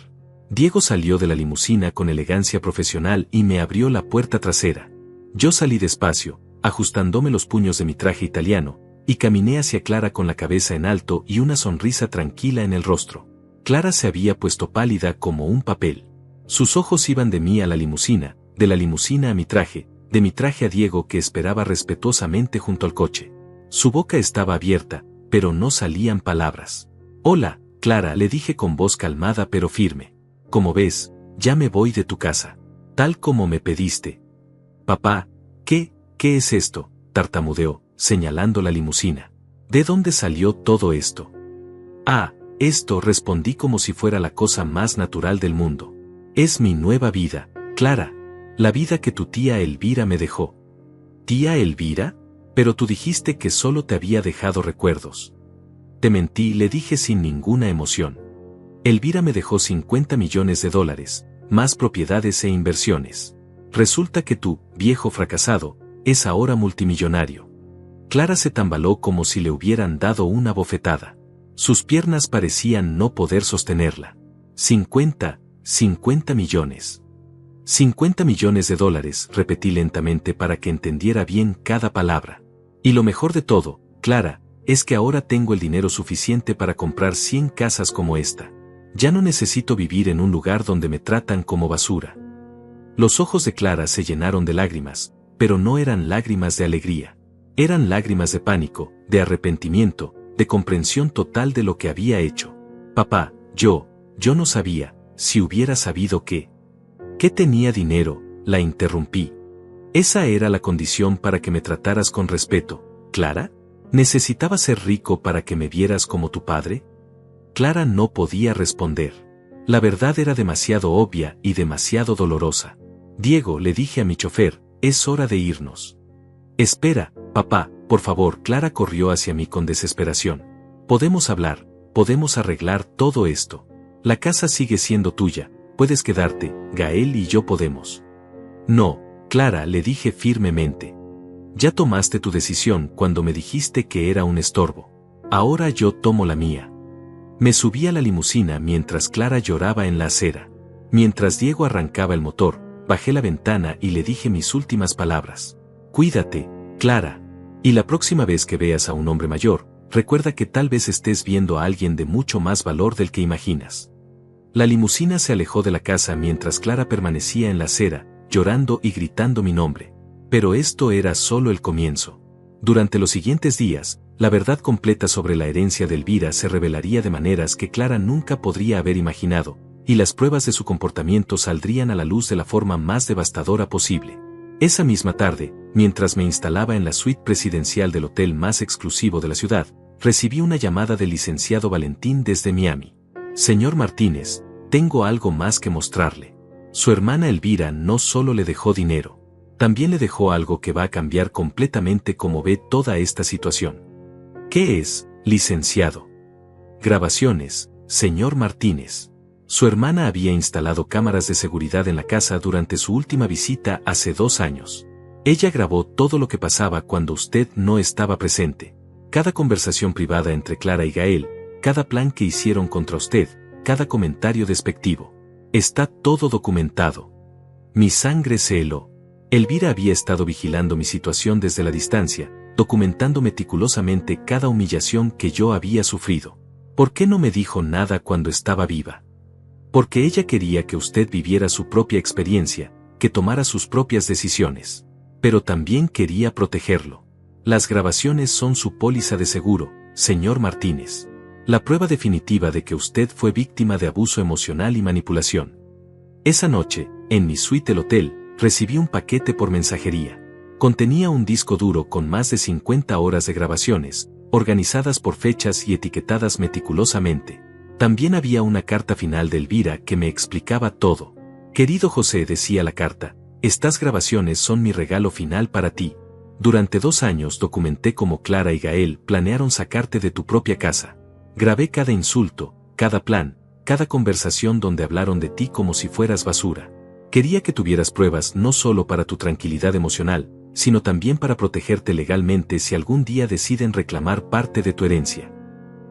Diego salió de la limusina con elegancia profesional y me abrió la puerta trasera. Yo salí despacio, ajustándome los puños de mi traje italiano, y caminé hacia Clara con la cabeza en alto y una sonrisa tranquila en el rostro. Clara se había puesto pálida como un papel. Sus ojos iban de mí a la limusina, de la limusina a mi traje, de mi traje a Diego que esperaba respetuosamente junto al coche. Su boca estaba abierta, pero no salían palabras. Hola, Clara, le dije con voz calmada pero firme. Como ves, ya me voy de tu casa. Tal como me pediste. Papá, ¿qué es esto?, tartamudeó, señalando la limusina. ¿De dónde salió todo esto? Ah, esto, respondí como si fuera la cosa más natural del mundo. Es mi nueva vida, Clara. La vida que tu tía Elvira me dejó. ¿Tía Elvira? Pero tú dijiste que solo te había dejado recuerdos. Te mentí, le dije sin ninguna emoción. Elvira me dejó $50 millones, más propiedades e inversiones. Resulta que tú, viejo fracasado, es ahora multimillonario. Clara se tambaló como si le hubieran dado una bofetada. Sus piernas parecían no poder sostenerla. 50 millones. $50 millones, repetí lentamente para que entendiera bien cada palabra. Y lo mejor de todo, Clara, es que ahora tengo el dinero suficiente para comprar 100 casas como esta. Ya no necesito vivir en un lugar donde me tratan como basura. Los ojos de Clara se llenaron de lágrimas, pero no eran lágrimas de alegría. Eran lágrimas de pánico, de arrepentimiento, de comprensión total de lo que había hecho. Papá, yo no sabía, si hubiera sabido que tenía dinero, la interrumpí. ¿Esa era la condición para que me trataras con respeto, Clara? ¿Necesitaba ser rico para que me vieras como tu padre? Clara no podía responder. La verdad era demasiado obvia y demasiado dolorosa. Diego, le dije a mi chofer, es hora de irnos. Espera, papá, por favor. Clara corrió hacia mí con desesperación. Podemos hablar, podemos arreglar todo esto. La casa sigue siendo tuya, puedes quedarte, Gael y yo podemos. No, Clara, le dije firmemente. Ya tomaste tu decisión cuando me dijiste que era un estorbo. Ahora yo tomo la mía. Me subí a la limusina mientras Clara lloraba en la acera. Mientras Diego arrancaba el motor, bajé la ventana y le dije mis últimas palabras. Cuídate, Clara. Y la próxima vez que veas a un hombre mayor, recuerda que tal vez estés viendo a alguien de mucho más valor del que imaginas. La limusina se alejó de la casa mientras Clara permanecía en la acera, llorando y gritando mi nombre. Pero esto era solo el comienzo. Durante los siguientes días, la verdad completa sobre la herencia de Elvira se revelaría de maneras que Clara nunca podría haber imaginado, y las pruebas de su comportamiento saldrían a la luz de la forma más devastadora posible. Esa misma tarde, mientras me instalaba en la suite presidencial del hotel más exclusivo de la ciudad, recibí una llamada del licenciado Valentín desde Miami. Señor Martínez, tengo algo más que mostrarle. Su hermana Elvira no solo le dejó dinero, también le dejó algo que va a cambiar completamente cómo ve toda esta situación. ¿Qué es, licenciado? Grabaciones, señor Martínez. Su hermana había instalado cámaras de seguridad en la casa durante su última visita hace 2 años. Ella grabó todo lo que pasaba cuando usted no estaba presente. Cada conversación privada entre Clara y Gael, cada plan que hicieron contra usted, cada comentario despectivo. Está todo documentado. Mi sangre se heló. Elvira había estado vigilando mi situación desde la distancia, documentando meticulosamente cada humillación que yo había sufrido. ¿Por qué no me dijo nada cuando estaba viva? Porque ella quería que usted viviera su propia experiencia, que tomara sus propias decisiones. Pero también quería protegerlo. Las grabaciones son su póliza de seguro, señor Martínez. La prueba definitiva de que usted fue víctima de abuso emocional y manipulación. Esa noche, en mi suite del hotel, recibí un paquete por mensajería. Contenía un disco duro con más de 50 horas de grabaciones, organizadas por fechas y etiquetadas meticulosamente. También había una carta final de Elvira que me explicaba todo. Querido José, decía la carta, estas grabaciones son mi regalo final para ti. Durante 2 años documenté cómo Clara y Gael planearon sacarte de tu propia casa. Grabé cada insulto, cada plan, cada conversación donde hablaron de ti como si fueras basura. Quería que tuvieras pruebas no solo para tu tranquilidad emocional, sino también para protegerte legalmente si algún día deciden reclamar parte de tu herencia.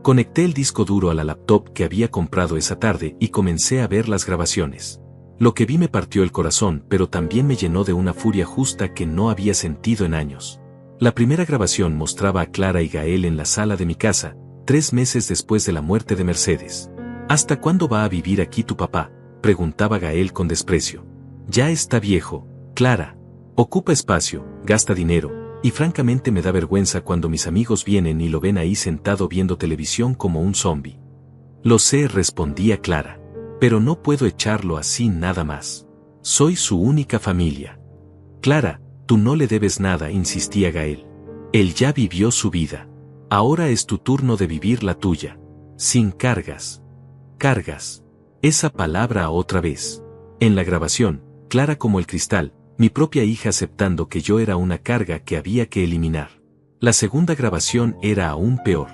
Conecté el disco duro a la laptop que había comprado esa tarde y comencé a ver las grabaciones. Lo que vi me partió el corazón, pero también me llenó de una furia justa que no había sentido en años. La primera grabación mostraba a Clara y Gael en la sala de mi casa, 3 meses después de la muerte de Mercedes. ¿Hasta cuándo va a vivir aquí tu papá?, preguntaba Gael con desprecio. Ya está viejo, Clara. Ocupa espacio, gasta dinero, y francamente me da vergüenza cuando mis amigos vienen y lo ven ahí sentado viendo televisión como un zombi. Lo sé, respondía Clara. Pero no puedo echarlo así nada más. Soy su única familia. Clara, tú no le debes nada, insistía Gael. Él ya vivió su vida. Ahora es tu turno de vivir la tuya. Sin cargas. Cargas. Esa palabra otra vez. En la grabación, clara como el cristal, mi propia hija aceptando que yo era una carga que había que eliminar. La segunda grabación era aún peor.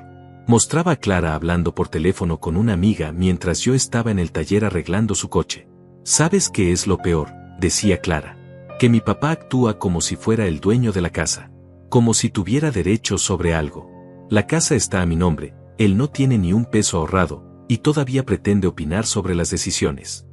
Mostraba a Clara hablando por teléfono con una amiga mientras yo estaba en el taller arreglando su coche. ¿Sabes qué es lo peor?, decía Clara. Que mi papá actúa como si fuera el dueño de la casa. Como si tuviera derechos sobre algo. La casa está a mi nombre, él no tiene ni un peso ahorrado, y todavía pretende opinar sobre las decisiones.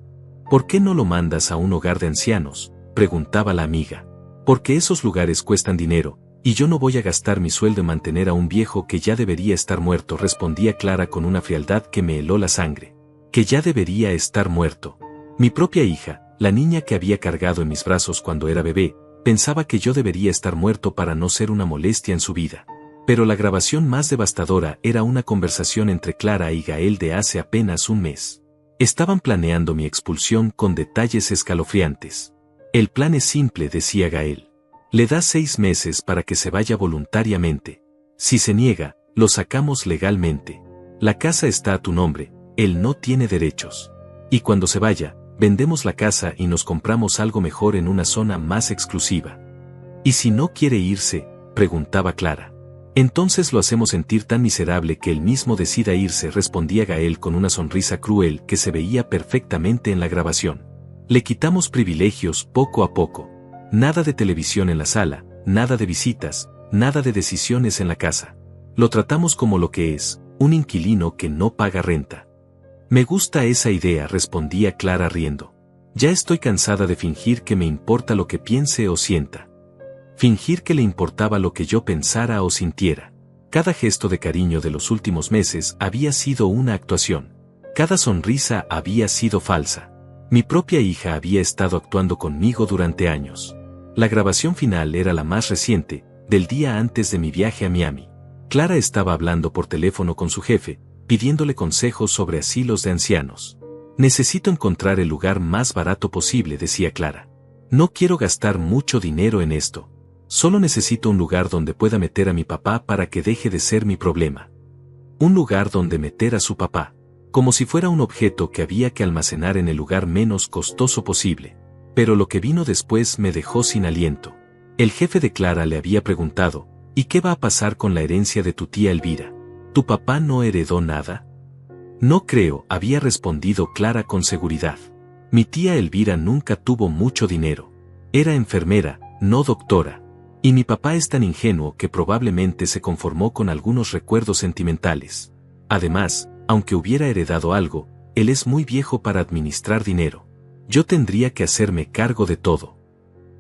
¿Por qué no lo mandas a un hogar de ancianos?, preguntaba la amiga. Porque esos lugares cuestan dinero, y yo no voy a gastar mi sueldo en mantener a un viejo que ya debería estar muerto, respondía Clara con una frialdad que me heló la sangre. Que ya debería estar muerto. Mi propia hija, la niña que había cargado en mis brazos cuando era bebé, pensaba que yo debería estar muerto para no ser una molestia en su vida. Pero la grabación más devastadora era una conversación entre Clara y Gael de hace apenas un mes. Estaban planeando mi expulsión con detalles escalofriantes. El plan es simple, decía Gael. Le das 6 meses para que se vaya voluntariamente. Si se niega, lo sacamos legalmente. La casa está a tu nombre, él no tiene derechos. Y cuando se vaya, vendemos la casa y nos compramos algo mejor en una zona más exclusiva. ¿Y si no quiere irse?, preguntaba Clara. Entonces lo hacemos sentir tan miserable que él mismo decida irse, respondía Gael con una sonrisa cruel que se veía perfectamente en la grabación. Le quitamos privilegios poco a poco. Nada de televisión en la sala, nada de visitas, nada de decisiones en la casa. Lo tratamos como lo que es, un inquilino que no paga renta. Me gusta esa idea, respondía Clara riendo. Ya estoy cansada de fingir que me importa lo que piense o sienta. Fingir que le importaba lo que yo pensara o sintiera. Cada gesto de cariño de los últimos meses había sido una actuación. Cada sonrisa había sido falsa. Mi propia hija había estado actuando conmigo durante años. La grabación final era la más reciente, del día antes de mi viaje a Miami. Clara estaba hablando por teléfono con su jefe, pidiéndole consejos sobre asilos de ancianos. Necesito encontrar el lugar más barato posible, decía Clara. No quiero gastar mucho dinero en esto. Solo necesito un lugar donde pueda meter a mi papá para que deje de ser mi problema. Un lugar donde meter a su papá. Como si fuera un objeto que había que almacenar en el lugar menos costoso posible. Pero lo que vino después me dejó sin aliento. El jefe de Clara le había preguntado, ¿y qué va a pasar con la herencia de tu tía Elvira? ¿Tu papá no heredó nada? No creo, había respondido Clara con seguridad. Mi tía Elvira nunca tuvo mucho dinero. Era enfermera, no doctora. Y mi papá es tan ingenuo que probablemente se conformó con algunos recuerdos sentimentales. Además, aunque hubiera heredado algo, él es muy viejo para administrar dinero. Yo tendría que hacerme cargo de todo.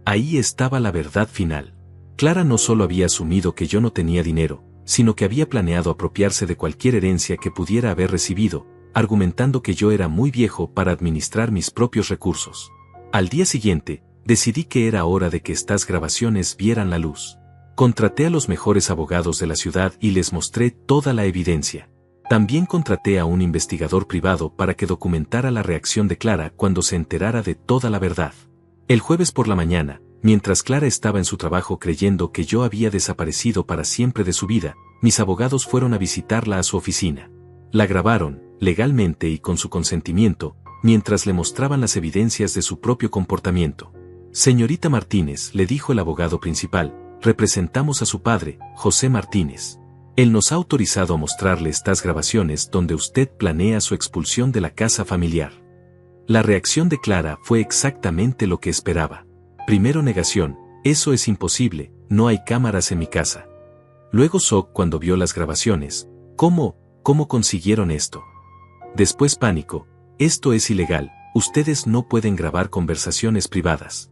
Ahí estaba la verdad final. Clara no solo había asumido que yo no tenía dinero, sino que había planeado apropiarse de cualquier herencia que pudiera haber recibido, argumentando que yo era muy viejo para administrar mis propios recursos. Al día siguiente, decidí que era hora de que estas grabaciones vieran la luz. Contraté a los mejores abogados de la ciudad y les mostré toda la evidencia. También contraté a un investigador privado para que documentara la reacción de Clara cuando se enterara de toda la verdad. El jueves por la mañana, mientras Clara estaba en su trabajo creyendo que yo había desaparecido para siempre de su vida, mis abogados fueron a visitarla a su oficina. La grabaron, legalmente y con su consentimiento, mientras le mostraban las evidencias de su propio comportamiento. Señorita Martínez, le dijo el abogado principal, representamos a su padre, José Martínez. Él nos ha autorizado a mostrarle estas grabaciones donde usted planea su expulsión de la casa familiar. La reacción de Clara fue exactamente lo que esperaba. Primero negación, eso es imposible, no hay cámaras en mi casa. Luego shock cuando vio las grabaciones, ¿cómo consiguieron esto? Después pánico, esto es ilegal, ustedes no pueden grabar conversaciones privadas.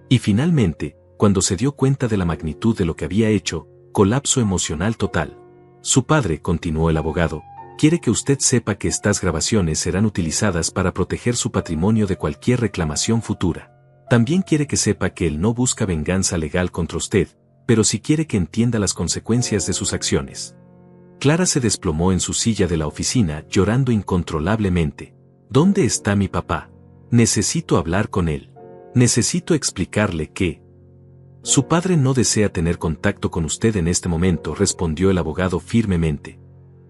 Y finalmente, cuando se dio cuenta de la magnitud de lo que había hecho, colapso emocional total. Su padre, continuó el abogado, quiere que usted sepa que estas grabaciones serán utilizadas para proteger su patrimonio de cualquier reclamación futura. También quiere que sepa que él no busca venganza legal contra usted, pero sí quiere que entienda las consecuencias de sus acciones. Clara se desplomó en su silla de la oficina llorando incontrolablemente. ¿Dónde está mi papá? Necesito hablar con él. Necesito explicarle que... Su padre no desea tener contacto con usted en este momento, respondió el abogado firmemente.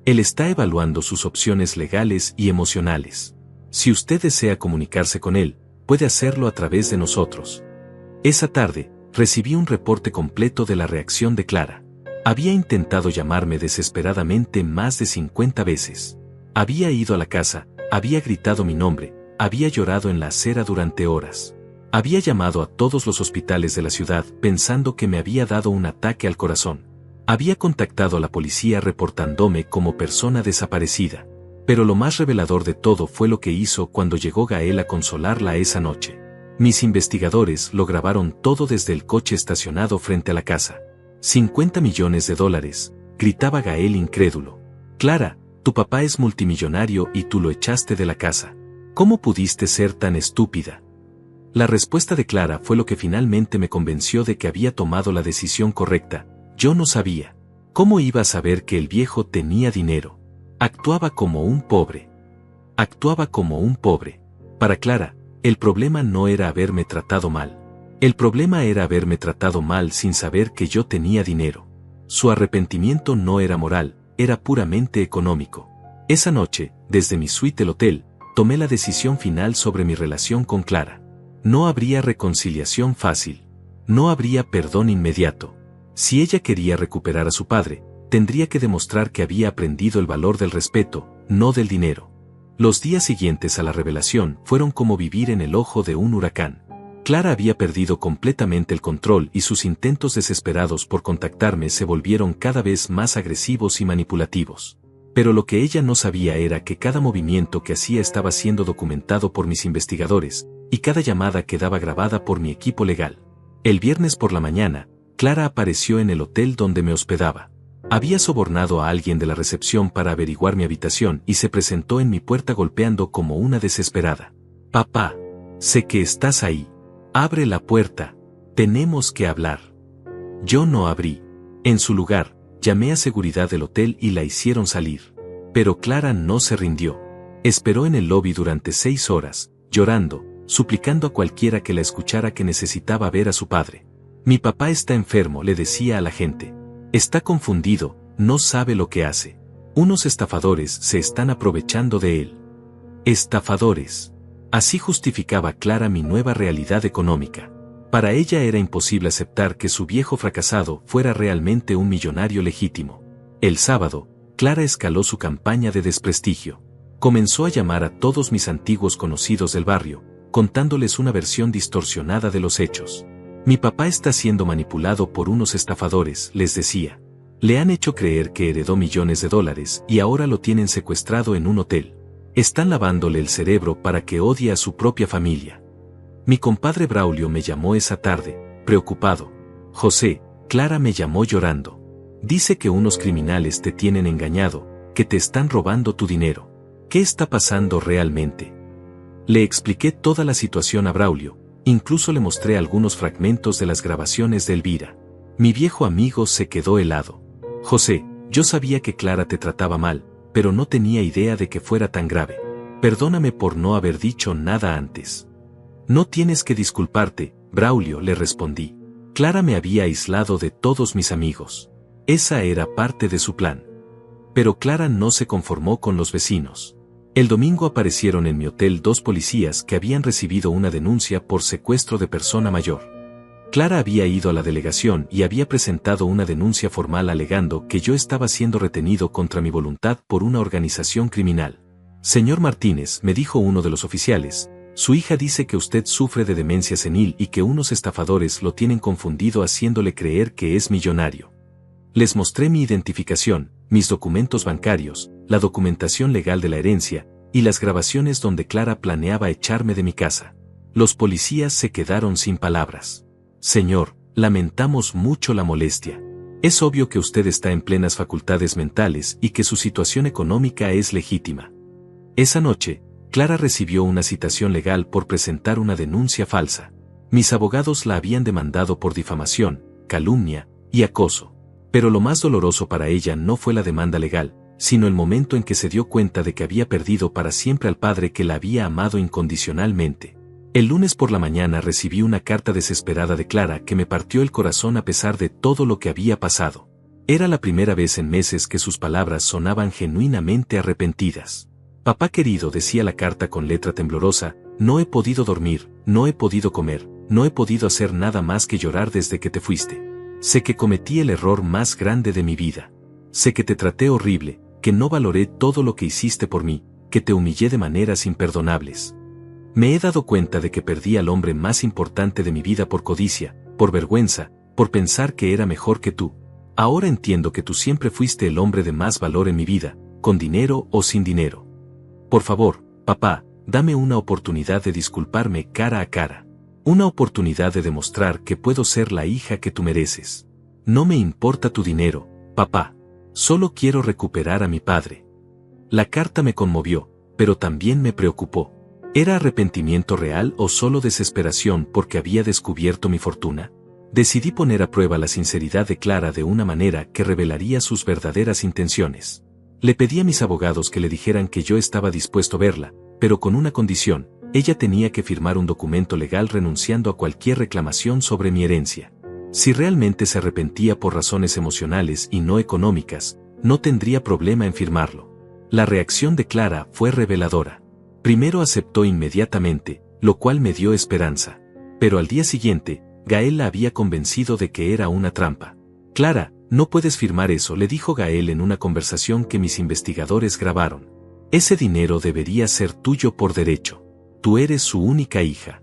Él está evaluando sus opciones legales y emocionales. Si usted desea comunicarse con él, puede hacerlo a través de nosotros. Esa tarde, recibí un reporte completo de la reacción de Clara. Había intentado llamarme desesperadamente más de 50 veces. Había ido a la casa, había gritado mi nombre, había llorado en la acera durante horas. Había llamado a todos los hospitales de la ciudad pensando que me había dado un ataque al corazón. Había contactado a la policía reportándome como persona desaparecida. Pero lo más revelador de todo fue lo que hizo cuando llegó Gael a consolarla esa noche. Mis investigadores lo grabaron todo desde el coche estacionado frente a la casa. $50 millones, gritaba Gael incrédulo. Clara, tu papá es multimillonario y tú lo echaste de la casa. ¿Cómo pudiste ser tan estúpida? La respuesta de Clara fue lo que finalmente me convenció de que había tomado la decisión correcta. Yo no sabía. ¿Cómo iba a saber que el viejo tenía dinero? Actuaba como un pobre. Actuaba como un pobre. Para Clara, el problema no era haberme tratado mal. El problema era haberme tratado mal sin saber que yo tenía dinero. Su arrepentimiento no era moral, era puramente económico. Esa noche, desde mi suite del hotel, tomé la decisión final sobre mi relación con Clara. No habría reconciliación fácil. No habría perdón inmediato. Si ella quería recuperar a su padre, tendría que demostrar que había aprendido el valor del respeto, no del dinero. Los días siguientes a la revelación fueron como vivir en el ojo de un huracán. Clara había perdido completamente el control y sus intentos desesperados por contactarme se volvieron cada vez más agresivos y manipulativos. Pero lo que ella no sabía era que cada movimiento que hacía estaba siendo documentado por mis investigadores, y cada llamada quedaba grabada por mi equipo legal. El viernes por la mañana, Clara apareció en el hotel donde me hospedaba. Había sobornado a alguien de la recepción para averiguar mi habitación y se presentó en mi puerta golpeando como una desesperada. Papá, sé que estás ahí. Abre la puerta. Tenemos que hablar. Yo no abrí. En su lugar, llamé a seguridad del hotel y la hicieron salir. Pero Clara no se rindió. Esperó en el lobby durante 6 horas, llorando, suplicando a cualquiera que la escuchara que necesitaba ver a su padre. Mi papá está enfermo, le decía a la gente. Está confundido, no sabe lo que hace. Unos estafadores se están aprovechando de él. Estafadores. Así justificaba Clara mi nueva realidad económica. Para ella era imposible aceptar que su viejo fracasado fuera realmente un millonario legítimo. El sábado, Clara escaló su campaña de desprestigio. Comenzó a llamar a todos mis antiguos conocidos del barrio, contándoles una versión distorsionada de los hechos. Mi papá está siendo manipulado por unos estafadores, les decía. Le han hecho creer que heredó millones de dólares y ahora lo tienen secuestrado en un hotel. Están lavándole el cerebro para que odie a su propia familia. Mi compadre Braulio me llamó esa tarde, preocupado. José, Clara me llamó llorando. Dice que unos criminales te tienen engañado, que te están robando tu dinero. ¿Qué está pasando realmente? Le expliqué toda la situación a Braulio. Incluso le mostré algunos fragmentos de las grabaciones de Elvira. Mi viejo amigo se quedó helado. José, yo sabía que Clara te trataba mal, pero no tenía idea de que fuera tan grave. Perdóname por no haber dicho nada antes. No tienes que disculparte, Braulio, le respondí. Clara me había aislado de todos mis amigos. Esa era parte de su plan. Pero Clara no se conformó con los vecinos. El domingo aparecieron en mi hotel 2 policías que habían recibido una denuncia por secuestro de persona mayor. Clara había ido a la delegación y había presentado una denuncia formal alegando que yo estaba siendo retenido contra mi voluntad por una organización criminal. Señor Martínez, me dijo uno de los oficiales, Su hija dice que usted sufre de demencia senil y que unos estafadores lo tienen confundido haciéndole creer que es millonario. Les mostré mi identificación, mis documentos bancarios, la documentación legal de la herencia, y las grabaciones donde Clara planeaba echarme de mi casa. Los policías se quedaron sin palabras. Señor, lamentamos mucho la molestia. Es obvio que usted está en plenas facultades mentales y que su situación económica es legítima. Esa noche, Clara recibió una citación legal por presentar una denuncia falsa. Mis abogados la habían demandado por difamación, calumnia y acoso. Pero lo más doloroso para ella no fue la demanda legal, sino el momento en que se dio cuenta de que había perdido para siempre al padre que la había amado incondicionalmente. El lunes por la mañana recibí una carta desesperada de Clara que me partió el corazón a pesar de todo lo que había pasado. Era la primera vez en meses que sus palabras sonaban genuinamente arrepentidas. Papá querido, decía la carta con letra temblorosa, no he podido dormir, no he podido comer, no he podido hacer nada más que llorar desde que te fuiste. Sé que cometí el error más grande de mi vida. Sé que te traté horrible, que no valoré todo lo que hiciste por mí, que te humillé de maneras imperdonables. Me he dado cuenta de que perdí al hombre más importante de mi vida por codicia, por vergüenza, por pensar que era mejor que tú. Ahora entiendo que tú siempre fuiste el hombre de más valor en mi vida, con dinero o sin dinero. Por favor, papá, dame una oportunidad de disculparme cara a cara. Una oportunidad de demostrar que puedo ser la hija que tú mereces. No me importa tu dinero, papá. Solo quiero recuperar a mi padre. La carta me conmovió, pero también me preocupó. ¿Era arrepentimiento real o solo desesperación porque había descubierto mi fortuna? Decidí poner a prueba la sinceridad de Clara de una manera que revelaría sus verdaderas intenciones. Le pedí a mis abogados que le dijeran que yo estaba dispuesto a verla, pero con una condición: ella tenía que firmar un documento legal renunciando a cualquier reclamación sobre mi herencia. Si realmente se arrepentía por razones emocionales y no económicas, no tendría problema en firmarlo. La reacción de Clara fue reveladora. Primero aceptó inmediatamente, lo cual me dio esperanza. Pero al día siguiente, Gael la había convencido de que era una trampa. Clara, no puedes firmar eso, le dijo Gael en una conversación que mis investigadores grabaron. Ese dinero debería ser tuyo por derecho. Tú eres su única hija.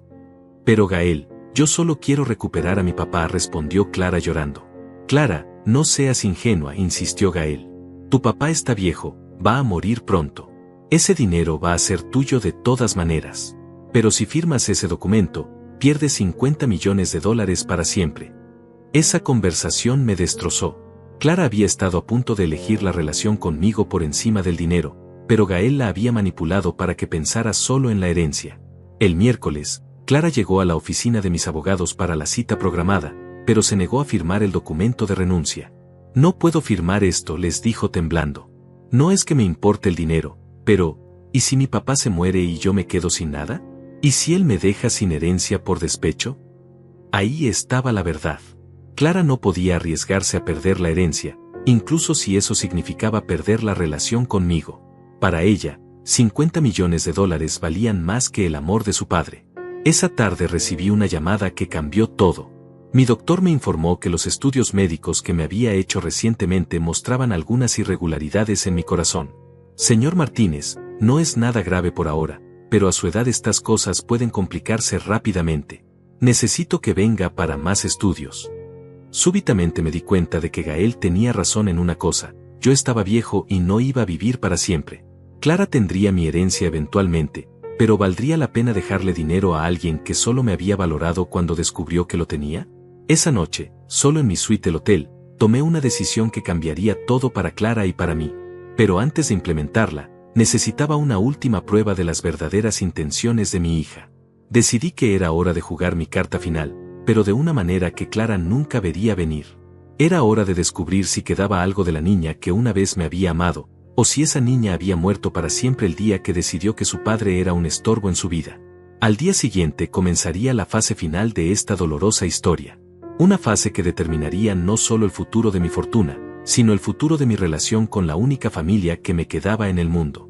Pero Gael, yo solo quiero recuperar a mi papá, respondió Clara llorando. Clara, no seas ingenua, insistió Gael. Tu papá está viejo, va a morir pronto. Ese dinero va a ser tuyo de todas maneras. Pero si firmas ese documento, pierdes $50 millones para siempre. Esa conversación me destrozó. Clara había estado a punto de elegir la relación conmigo por encima del dinero, pero Gael la había manipulado para que pensara solo en la herencia. El miércoles, Clara llegó a la oficina de mis abogados para la cita programada, pero se negó a firmar el documento de renuncia. No puedo firmar esto, les dijo temblando. No es que me importe el dinero, pero, ¿y si mi papá se muere y yo me quedo sin nada? ¿Y si él me deja sin herencia por despecho? Ahí estaba la verdad. Clara no podía arriesgarse a perder la herencia, incluso si eso significaba perder la relación conmigo. Para ella, $50 millones valían más que el amor de su padre. Esa tarde recibí una llamada que cambió todo. Mi doctor me informó que los estudios médicos que me había hecho recientemente mostraban algunas irregularidades en mi corazón. Señor Martínez, no es nada grave por ahora, pero a su edad estas cosas pueden complicarse rápidamente. Necesito que venga para más estudios. Súbitamente me di cuenta de que Gael tenía razón en una cosa: yo estaba viejo y no iba a vivir para siempre. Clara tendría mi herencia eventualmente, pero ¿valdría la pena dejarle dinero a alguien que solo me había valorado cuando descubrió que lo tenía? Esa noche, solo en mi suite del hotel, tomé una decisión que cambiaría todo para Clara y para mí. Pero antes de implementarla, necesitaba una última prueba de las verdaderas intenciones de mi hija. Decidí que era hora de jugar mi carta final, pero de una manera que Clara nunca vería venir. Era hora de descubrir si quedaba algo de la niña que una vez me había amado, o si esa niña había muerto para siempre el día que decidió que su padre era un estorbo en su vida. Al día siguiente comenzaría la fase final de esta dolorosa historia. Una fase que determinaría no solo el futuro de mi fortuna, sino el futuro de mi relación con la única familia que me quedaba en el mundo.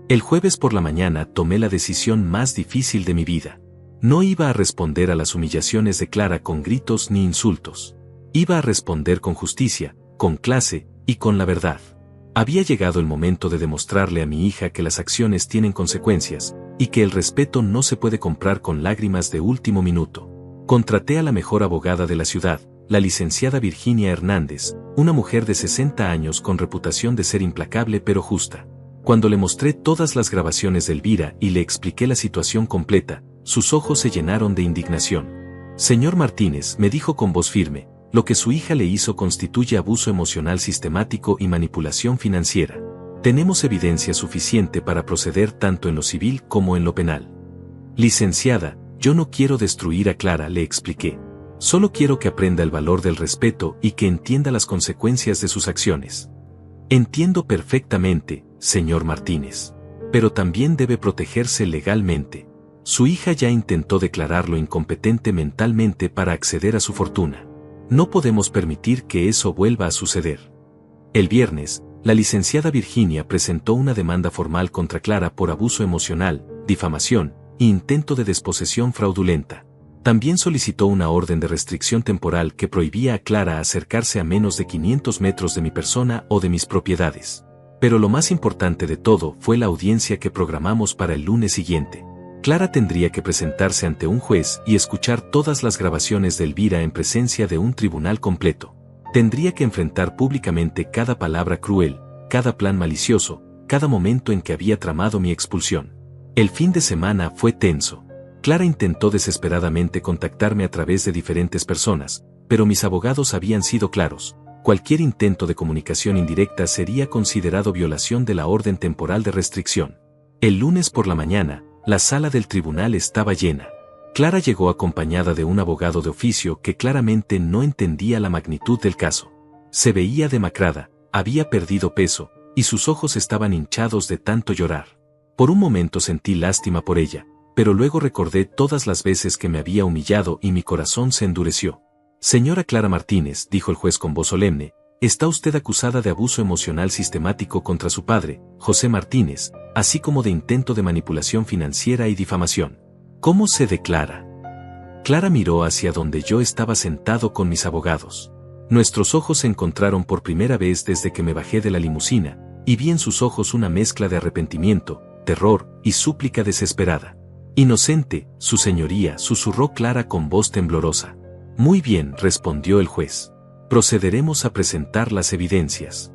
El jueves por la mañana tomé la decisión más difícil de mi vida. No iba a responder a las humillaciones de Clara con gritos ni insultos. Iba a responder con justicia, con clase y con la verdad. Había llegado el momento de demostrarle a mi hija que las acciones tienen consecuencias, y que el respeto no se puede comprar con lágrimas de último minuto. Contraté a la mejor abogada de la ciudad, la licenciada Virginia Hernández, una mujer de 60 años con reputación de ser implacable pero justa. Cuando le mostré todas las grabaciones de Elvira y le expliqué la situación completa, sus ojos se llenaron de indignación. Señor Martínez, me dijo con voz firme, lo que su hija le hizo constituye abuso emocional sistemático y manipulación financiera. Tenemos evidencia suficiente para proceder tanto en lo civil como en lo penal. Licenciada, yo no quiero destruir a Clara, le expliqué. Solo quiero que aprenda el valor del respeto y que entienda las consecuencias de sus acciones. Entiendo perfectamente, señor Martínez. Pero también debe protegerse legalmente. Su hija ya intentó declararlo incompetente mentalmente para acceder a su fortuna. No podemos permitir que eso vuelva a suceder. El viernes, la licenciada Virginia presentó una demanda formal contra Clara por abuso emocional, difamación e intento de desposesión fraudulenta. También solicitó una orden de restricción temporal que prohibía a Clara acercarse a menos de 500 metros de mi persona o de mis propiedades. Pero lo más importante de todo fue la audiencia que programamos para el lunes siguiente. Clara tendría que presentarse ante un juez y escuchar todas las grabaciones de Elvira en presencia de un tribunal completo. Tendría que enfrentar públicamente cada palabra cruel, cada plan malicioso, cada momento en que había tramado mi expulsión. El fin de semana fue tenso. Clara intentó desesperadamente contactarme a través de diferentes personas, pero mis abogados habían sido claros. Cualquier intento de comunicación indirecta sería considerado violación de la orden temporal de restricción. El lunes por la mañana, la sala del tribunal estaba llena. Clara llegó acompañada de un abogado de oficio que claramente no entendía la magnitud del caso. Se veía demacrada, había perdido peso, y sus ojos estaban hinchados de tanto llorar. Por un momento sentí lástima por ella, pero luego recordé todas las veces que me había humillado y mi corazón se endureció. Señora Clara Martínez, dijo el juez con voz solemne, está usted acusada de abuso emocional sistemático contra su padre, José Martínez, así como de intento de manipulación financiera y difamación. ¿Cómo se declara? Clara miró hacia donde yo estaba sentado con mis abogados. Nuestros ojos se encontraron por primera vez desde que me bajé de la limusina, y vi en sus ojos una mezcla de arrepentimiento, terror y súplica desesperada. Inocente, su señoría, susurró Clara con voz temblorosa. Muy bien, respondió el juez. Procederemos a presentar las evidencias.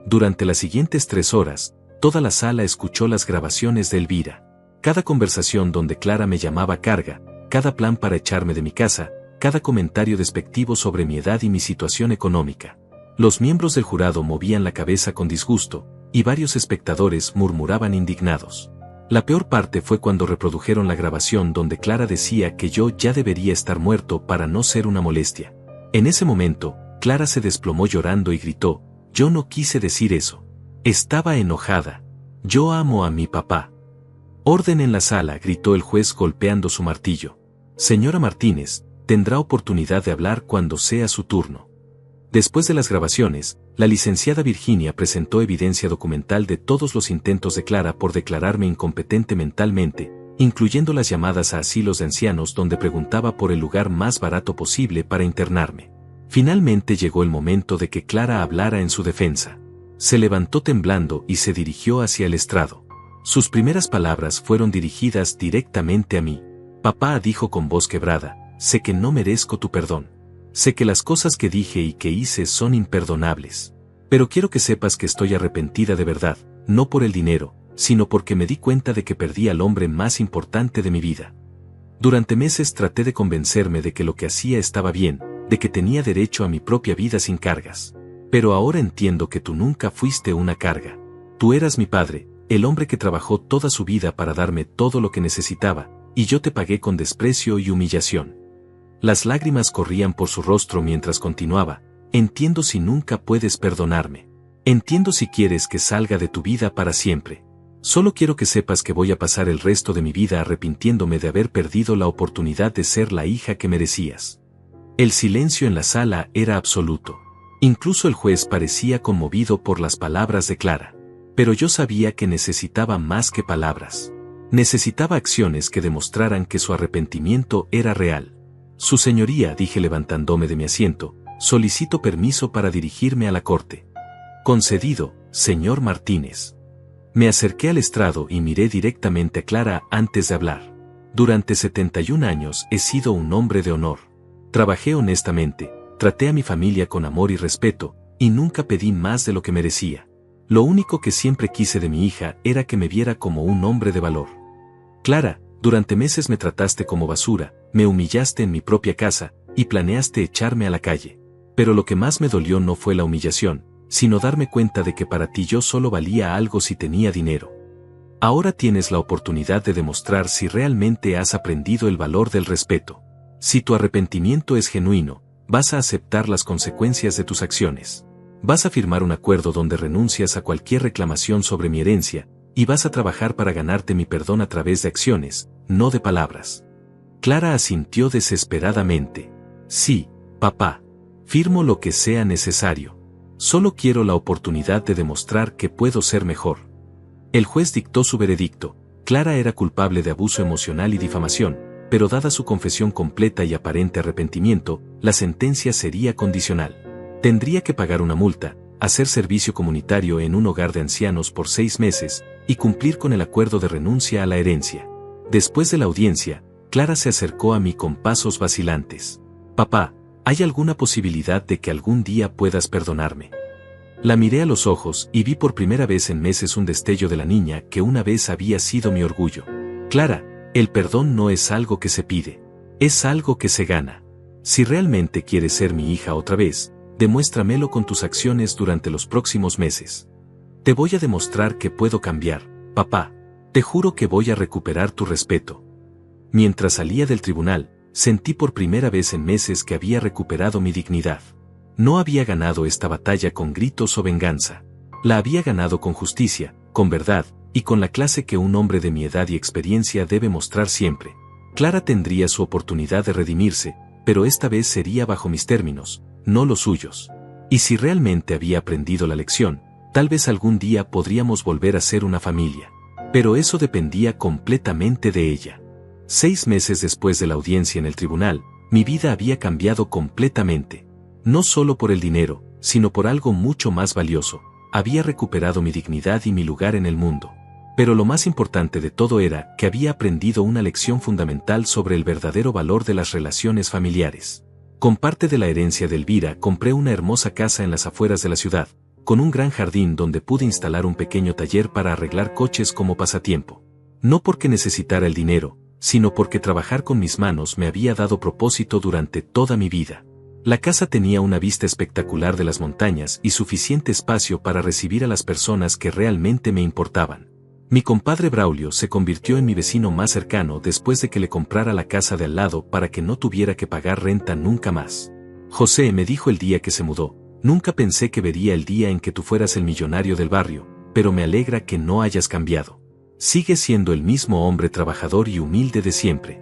Durante las siguientes 3 horas, toda la sala escuchó las grabaciones de Elvira. Cada conversación donde Clara me llamaba carga, cada plan para echarme de mi casa, cada comentario despectivo sobre mi edad y mi situación económica. Los miembros del jurado movían la cabeza con disgusto, y varios espectadores murmuraban indignados. La peor parte fue cuando reprodujeron la grabación donde Clara decía que yo ya debería estar muerto para no ser una molestia. En ese momento, Clara se desplomó llorando y gritó, yo no quise decir eso. Estaba enojada. Yo amo a mi papá. Orden en la sala, gritó el juez golpeando su martillo. Señora Martínez, tendrá oportunidad de hablar cuando sea su turno. Después de las grabaciones, la licenciada Virginia presentó evidencia documental de todos los intentos de Clara por declararme incompetente mentalmente, incluyendo las llamadas a asilos de ancianos donde preguntaba por el lugar más barato posible para internarme. Finalmente llegó el momento de que Clara hablara en su defensa. Se levantó temblando y se dirigió hacia el estrado. Sus primeras palabras fueron dirigidas directamente a mí. Papá, dijo con voz quebrada, sé que no merezco tu perdón. Sé que las cosas que dije y que hice son imperdonables. Pero quiero que sepas que estoy arrepentida de verdad, no por el dinero, sino porque me di cuenta de que perdí al hombre más importante de mi vida. Durante meses traté de convencerme de que lo que hacía estaba bien, de que tenía derecho a mi propia vida sin cargas. Pero ahora entiendo que tú nunca fuiste una carga. Tú eras mi padre, el hombre que trabajó toda su vida para darme todo lo que necesitaba, y yo te pagué con desprecio y humillación. Las lágrimas corrían por su rostro mientras continuaba, entiendo si nunca puedes perdonarme. Entiendo si quieres que salga de tu vida para siempre. Solo quiero que sepas que voy a pasar el resto de mi vida arrepintiéndome de haber perdido la oportunidad de ser la hija que merecías. El silencio en la sala era absoluto. Incluso el juez parecía conmovido por las palabras de Clara. Pero yo sabía que necesitaba más que palabras. Necesitaba acciones que demostraran que su arrepentimiento era real. Su señoría, dije levantándome de mi asiento, solicito permiso para dirigirme a la corte. Concedido, señor Martínez. Me acerqué al estrado y miré directamente a Clara antes de hablar. Durante 71 años he sido un hombre de honor. Trabajé honestamente, traté a mi familia con amor y respeto, y nunca pedí más de lo que merecía. Lo único que siempre quise de mi hija era que me viera como un hombre de valor. Clara, durante meses me trataste como basura, me humillaste en mi propia casa, y planeaste echarme a la calle. Pero lo que más me dolió no fue la humillación, sino darme cuenta de que para ti yo solo valía algo si tenía dinero. Ahora tienes la oportunidad de demostrar si realmente has aprendido el valor del respeto. Si tu arrepentimiento es genuino, vas a aceptar las consecuencias de tus acciones. Vas a firmar un acuerdo donde renuncias a cualquier reclamación sobre mi herencia, y vas a trabajar para ganarte mi perdón a través de acciones, no de palabras. Clara asintió desesperadamente. Sí, papá. Firmo lo que sea necesario. Solo quiero la oportunidad de demostrar que puedo ser mejor. El juez dictó su veredicto. Clara era culpable de abuso emocional y difamación, pero dada su confesión completa y aparente arrepentimiento, la sentencia sería condicional. Tendría que pagar una multa, hacer servicio comunitario en un hogar de ancianos por 6 meses, y cumplir con el acuerdo de renuncia a la herencia. Después de la audiencia, Clara se acercó a mí con pasos vacilantes. Papá, ¿hay alguna posibilidad de que algún día puedas perdonarme? La miré a los ojos y vi por primera vez en meses un destello de la niña que una vez había sido mi orgullo. Clara, el perdón no es algo que se pide, es algo que se gana. Si realmente quieres ser mi hija otra vez, demuéstramelo con tus acciones durante los próximos meses. Te voy a demostrar que puedo cambiar, papá. Te juro que voy a recuperar tu respeto. Mientras salía del tribunal, sentí por primera vez en meses que había recuperado mi dignidad. No había ganado esta batalla con gritos o venganza. La había ganado con justicia, con verdad, y con la clase que un hombre de mi edad y experiencia debe mostrar siempre. Clara tendría su oportunidad de redimirse, pero esta vez sería bajo mis términos, no los suyos. Y si realmente había aprendido la lección, tal vez algún día podríamos volver a ser una familia. Pero eso dependía completamente de ella. 6 meses después de la audiencia en el tribunal, mi vida había cambiado completamente. No solo por el dinero, sino por algo mucho más valioso. Había recuperado mi dignidad y mi lugar en el mundo. Pero lo más importante de todo era que había aprendido una lección fundamental sobre el verdadero valor de las relaciones familiares. Con parte de la herencia de Elvira compré una hermosa casa en las afueras de la ciudad, con un gran jardín donde pude instalar un pequeño taller para arreglar coches como pasatiempo. No porque necesitara el dinero, sino porque trabajar con mis manos me había dado propósito durante toda mi vida. La casa tenía una vista espectacular de las montañas y suficiente espacio para recibir a las personas que realmente me importaban. Mi compadre Braulio se convirtió en mi vecino más cercano después de que le comprara la casa de al lado para que no tuviera que pagar renta nunca más. José me dijo el día que se mudó, nunca pensé que vería el día en que tú fueras el millonario del barrio, pero me alegra que no hayas cambiado. Sigues siendo el mismo hombre trabajador y humilde de siempre.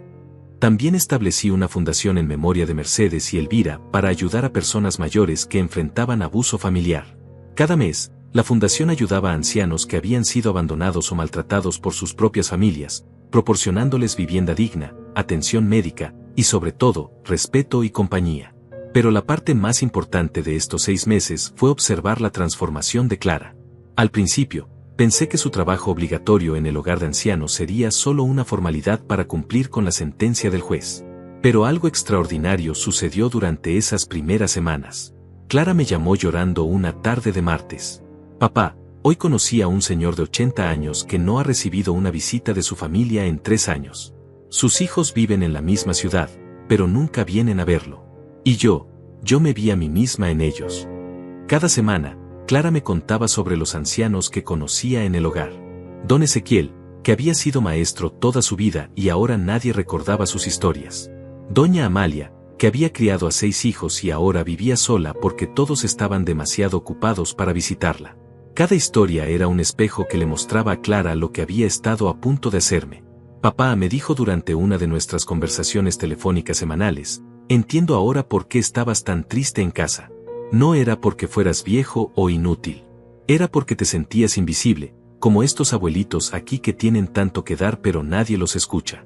También establecí una fundación en memoria de Mercedes y Elvira para ayudar a personas mayores que enfrentaban abuso familiar. Cada mes, la fundación ayudaba a ancianos que habían sido abandonados o maltratados por sus propias familias, proporcionándoles vivienda digna, atención médica, y sobre todo, respeto y compañía. Pero la parte más importante de estos 6 meses fue observar la transformación de Clara. Al principio, pensé que su trabajo obligatorio en el hogar de ancianos sería solo una formalidad para cumplir con la sentencia del juez. Pero algo extraordinario sucedió durante esas primeras semanas. Clara me llamó llorando una tarde de martes. Papá, hoy conocí a un señor de 80 años que no ha recibido una visita de su familia en 3 años. Sus hijos viven en la misma ciudad, pero nunca vienen a verlo. Y yo me vi a mí misma en ellos. Cada semana, Clara me contaba sobre los ancianos que conocía en el hogar. Don Ezequiel, que había sido maestro toda su vida y ahora nadie recordaba sus historias. Doña Amalia, que había criado a 6 hijos y ahora vivía sola porque todos estaban demasiado ocupados para visitarla. Cada historia era un espejo que le mostraba a Clara lo que había estado a punto de hacerme. Papá me dijo durante una de nuestras conversaciones telefónicas semanales, entiendo ahora por qué estabas tan triste en casa. No era porque fueras viejo o inútil. Era porque te sentías invisible, como estos abuelitos aquí que tienen tanto que dar pero nadie los escucha.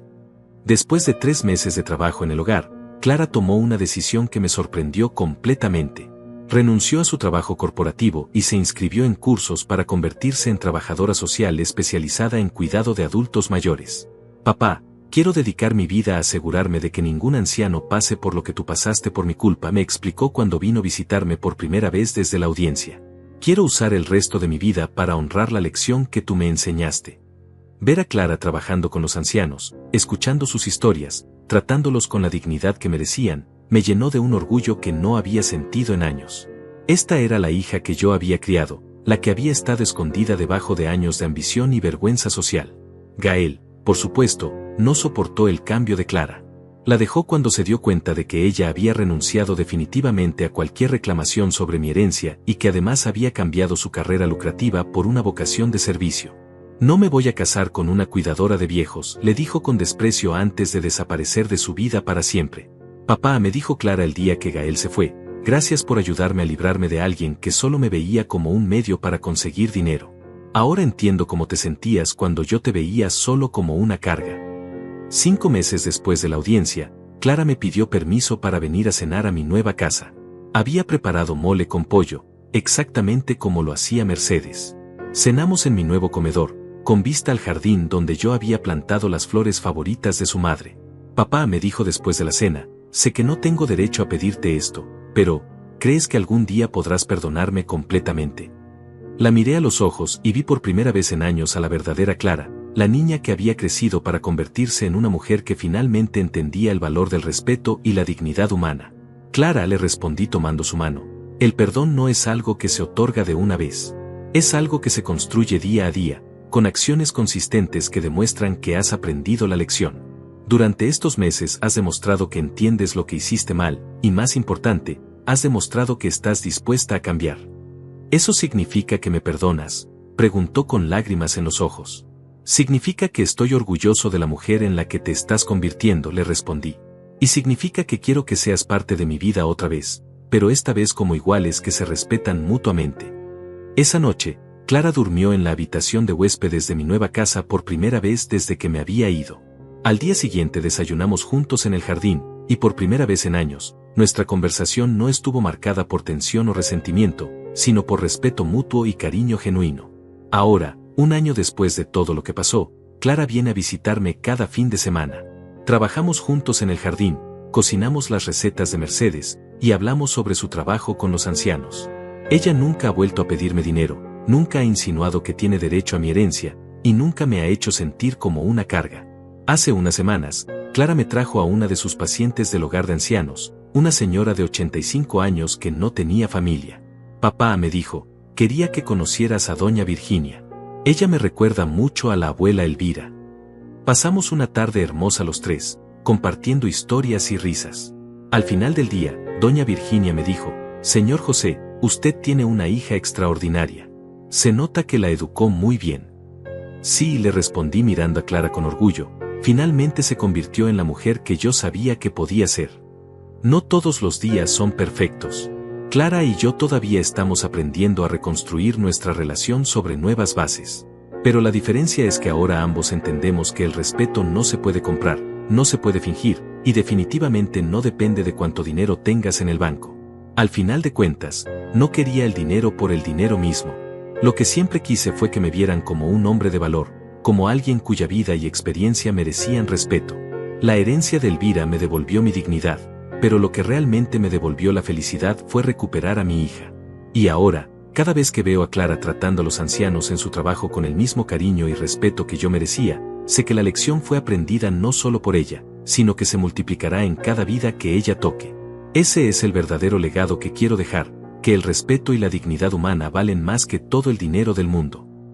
Después de 3 meses de trabajo en el hogar, Clara tomó una decisión que me sorprendió completamente. Renunció a su trabajo corporativo y se inscribió en cursos para convertirse en trabajadora social especializada en cuidado de adultos mayores. Papá, quiero dedicar mi vida a asegurarme de que ningún anciano pase por lo que tú pasaste por mi culpa, me explicó cuando vino a visitarme por primera vez desde la audiencia. Quiero usar el resto de mi vida para honrar la lección que tú me enseñaste. Ver a Clara trabajando con los ancianos, escuchando sus historias, tratándolos con la dignidad que merecían, me llenó de un orgullo que no había sentido en años. Esta era la hija que yo había criado, la que había estado escondida debajo de años de ambición y vergüenza social. Gael, por supuesto, no soportó el cambio de Clara. La dejó cuando se dio cuenta de que ella había renunciado definitivamente a cualquier reclamación sobre mi herencia y que además había cambiado su carrera lucrativa por una vocación de servicio. No me voy a casar con una cuidadora de viejos, le dijo con desprecio antes de desaparecer de su vida para siempre. Papá, me dijo Clara el día que Gael se fue, gracias por ayudarme a librarme de alguien que solo me veía como un medio para conseguir dinero. Ahora entiendo cómo te sentías cuando yo te veía solo como una carga. 5 meses después de la audiencia, Clara me pidió permiso para venir a cenar a mi nueva casa. Había preparado mole con pollo, exactamente como lo hacía Mercedes. Cenamos en mi nuevo comedor, con vista al jardín donde yo había plantado las flores favoritas de su madre. Papá, me dijo después de la cena, sé que no tengo derecho a pedirte esto, pero, ¿crees que algún día podrás perdonarme completamente? La miré a los ojos y vi por primera vez en años a la verdadera Clara, la niña que había crecido para convertirse en una mujer que finalmente entendía el valor del respeto y la dignidad humana. Clara, le respondí tomando su mano, el perdón no es algo que se otorga de una vez. Es algo que se construye día a día, con acciones consistentes que demuestran que has aprendido la lección. Durante estos meses has demostrado que entiendes lo que hiciste mal, y más importante, has demostrado que estás dispuesta a cambiar. ¿Eso significa que me perdonas?, preguntó con lágrimas en los ojos. Significa que estoy orgulloso de la mujer en la que te estás convirtiendo, le respondí. Y significa que quiero que seas parte de mi vida otra vez, pero esta vez como iguales que se respetan mutuamente. Esa noche, Clara durmió en la habitación de huéspedes de mi nueva casa por primera vez desde que me había ido. Al día siguiente desayunamos juntos en el jardín, y por primera vez en años, nuestra conversación no estuvo marcada por tensión o resentimiento, sino por respeto mutuo y cariño genuino. Ahora, 1 año después de todo lo que pasó, Clara viene a visitarme cada fin de semana. Trabajamos juntos en el jardín, cocinamos las recetas de Mercedes, y hablamos sobre su trabajo con los ancianos. Ella nunca ha vuelto a pedirme dinero, nunca ha insinuado que tiene derecho a mi herencia, y nunca me ha hecho sentir como una carga. Hace unas semanas, Clara me trajo a una de sus pacientes del hogar de ancianos, una señora de 85 años que no tenía familia. Papá, me dijo, quería que conocieras a doña Virginia. Ella me recuerda mucho a la abuela Elvira. Pasamos una tarde hermosa los tres, compartiendo historias y risas. Al final del día, doña Virginia me dijo, señor José, usted tiene una hija extraordinaria. Se nota que la educó muy bien. Sí, le respondí mirando a Clara con orgullo. Finalmente se convirtió en la mujer que yo sabía que podía ser. No todos los días son perfectos. Clara y yo todavía estamos aprendiendo a reconstruir nuestra relación sobre nuevas bases. Pero la diferencia es que ahora ambos entendemos que el respeto no se puede comprar, no se puede fingir, y definitivamente no depende de cuánto dinero tengas en el banco. Al final de cuentas, no quería el dinero por el dinero mismo. Lo que siempre quise fue que me vieran como un hombre de valor, como alguien cuya vida y experiencia merecían respeto. La herencia de Elvira me devolvió mi dignidad, pero lo que realmente me devolvió la felicidad fue recuperar a mi hija. Y ahora, cada vez que veo a Clara tratando a los ancianos en su trabajo con el mismo cariño y respeto que yo merecía, sé que la lección fue aprendida no solo por ella, sino que se multiplicará en cada vida que ella toque. Ese es el verdadero legado que quiero dejar, que el respeto y la dignidad humana valen más que todo el dinero del mundo.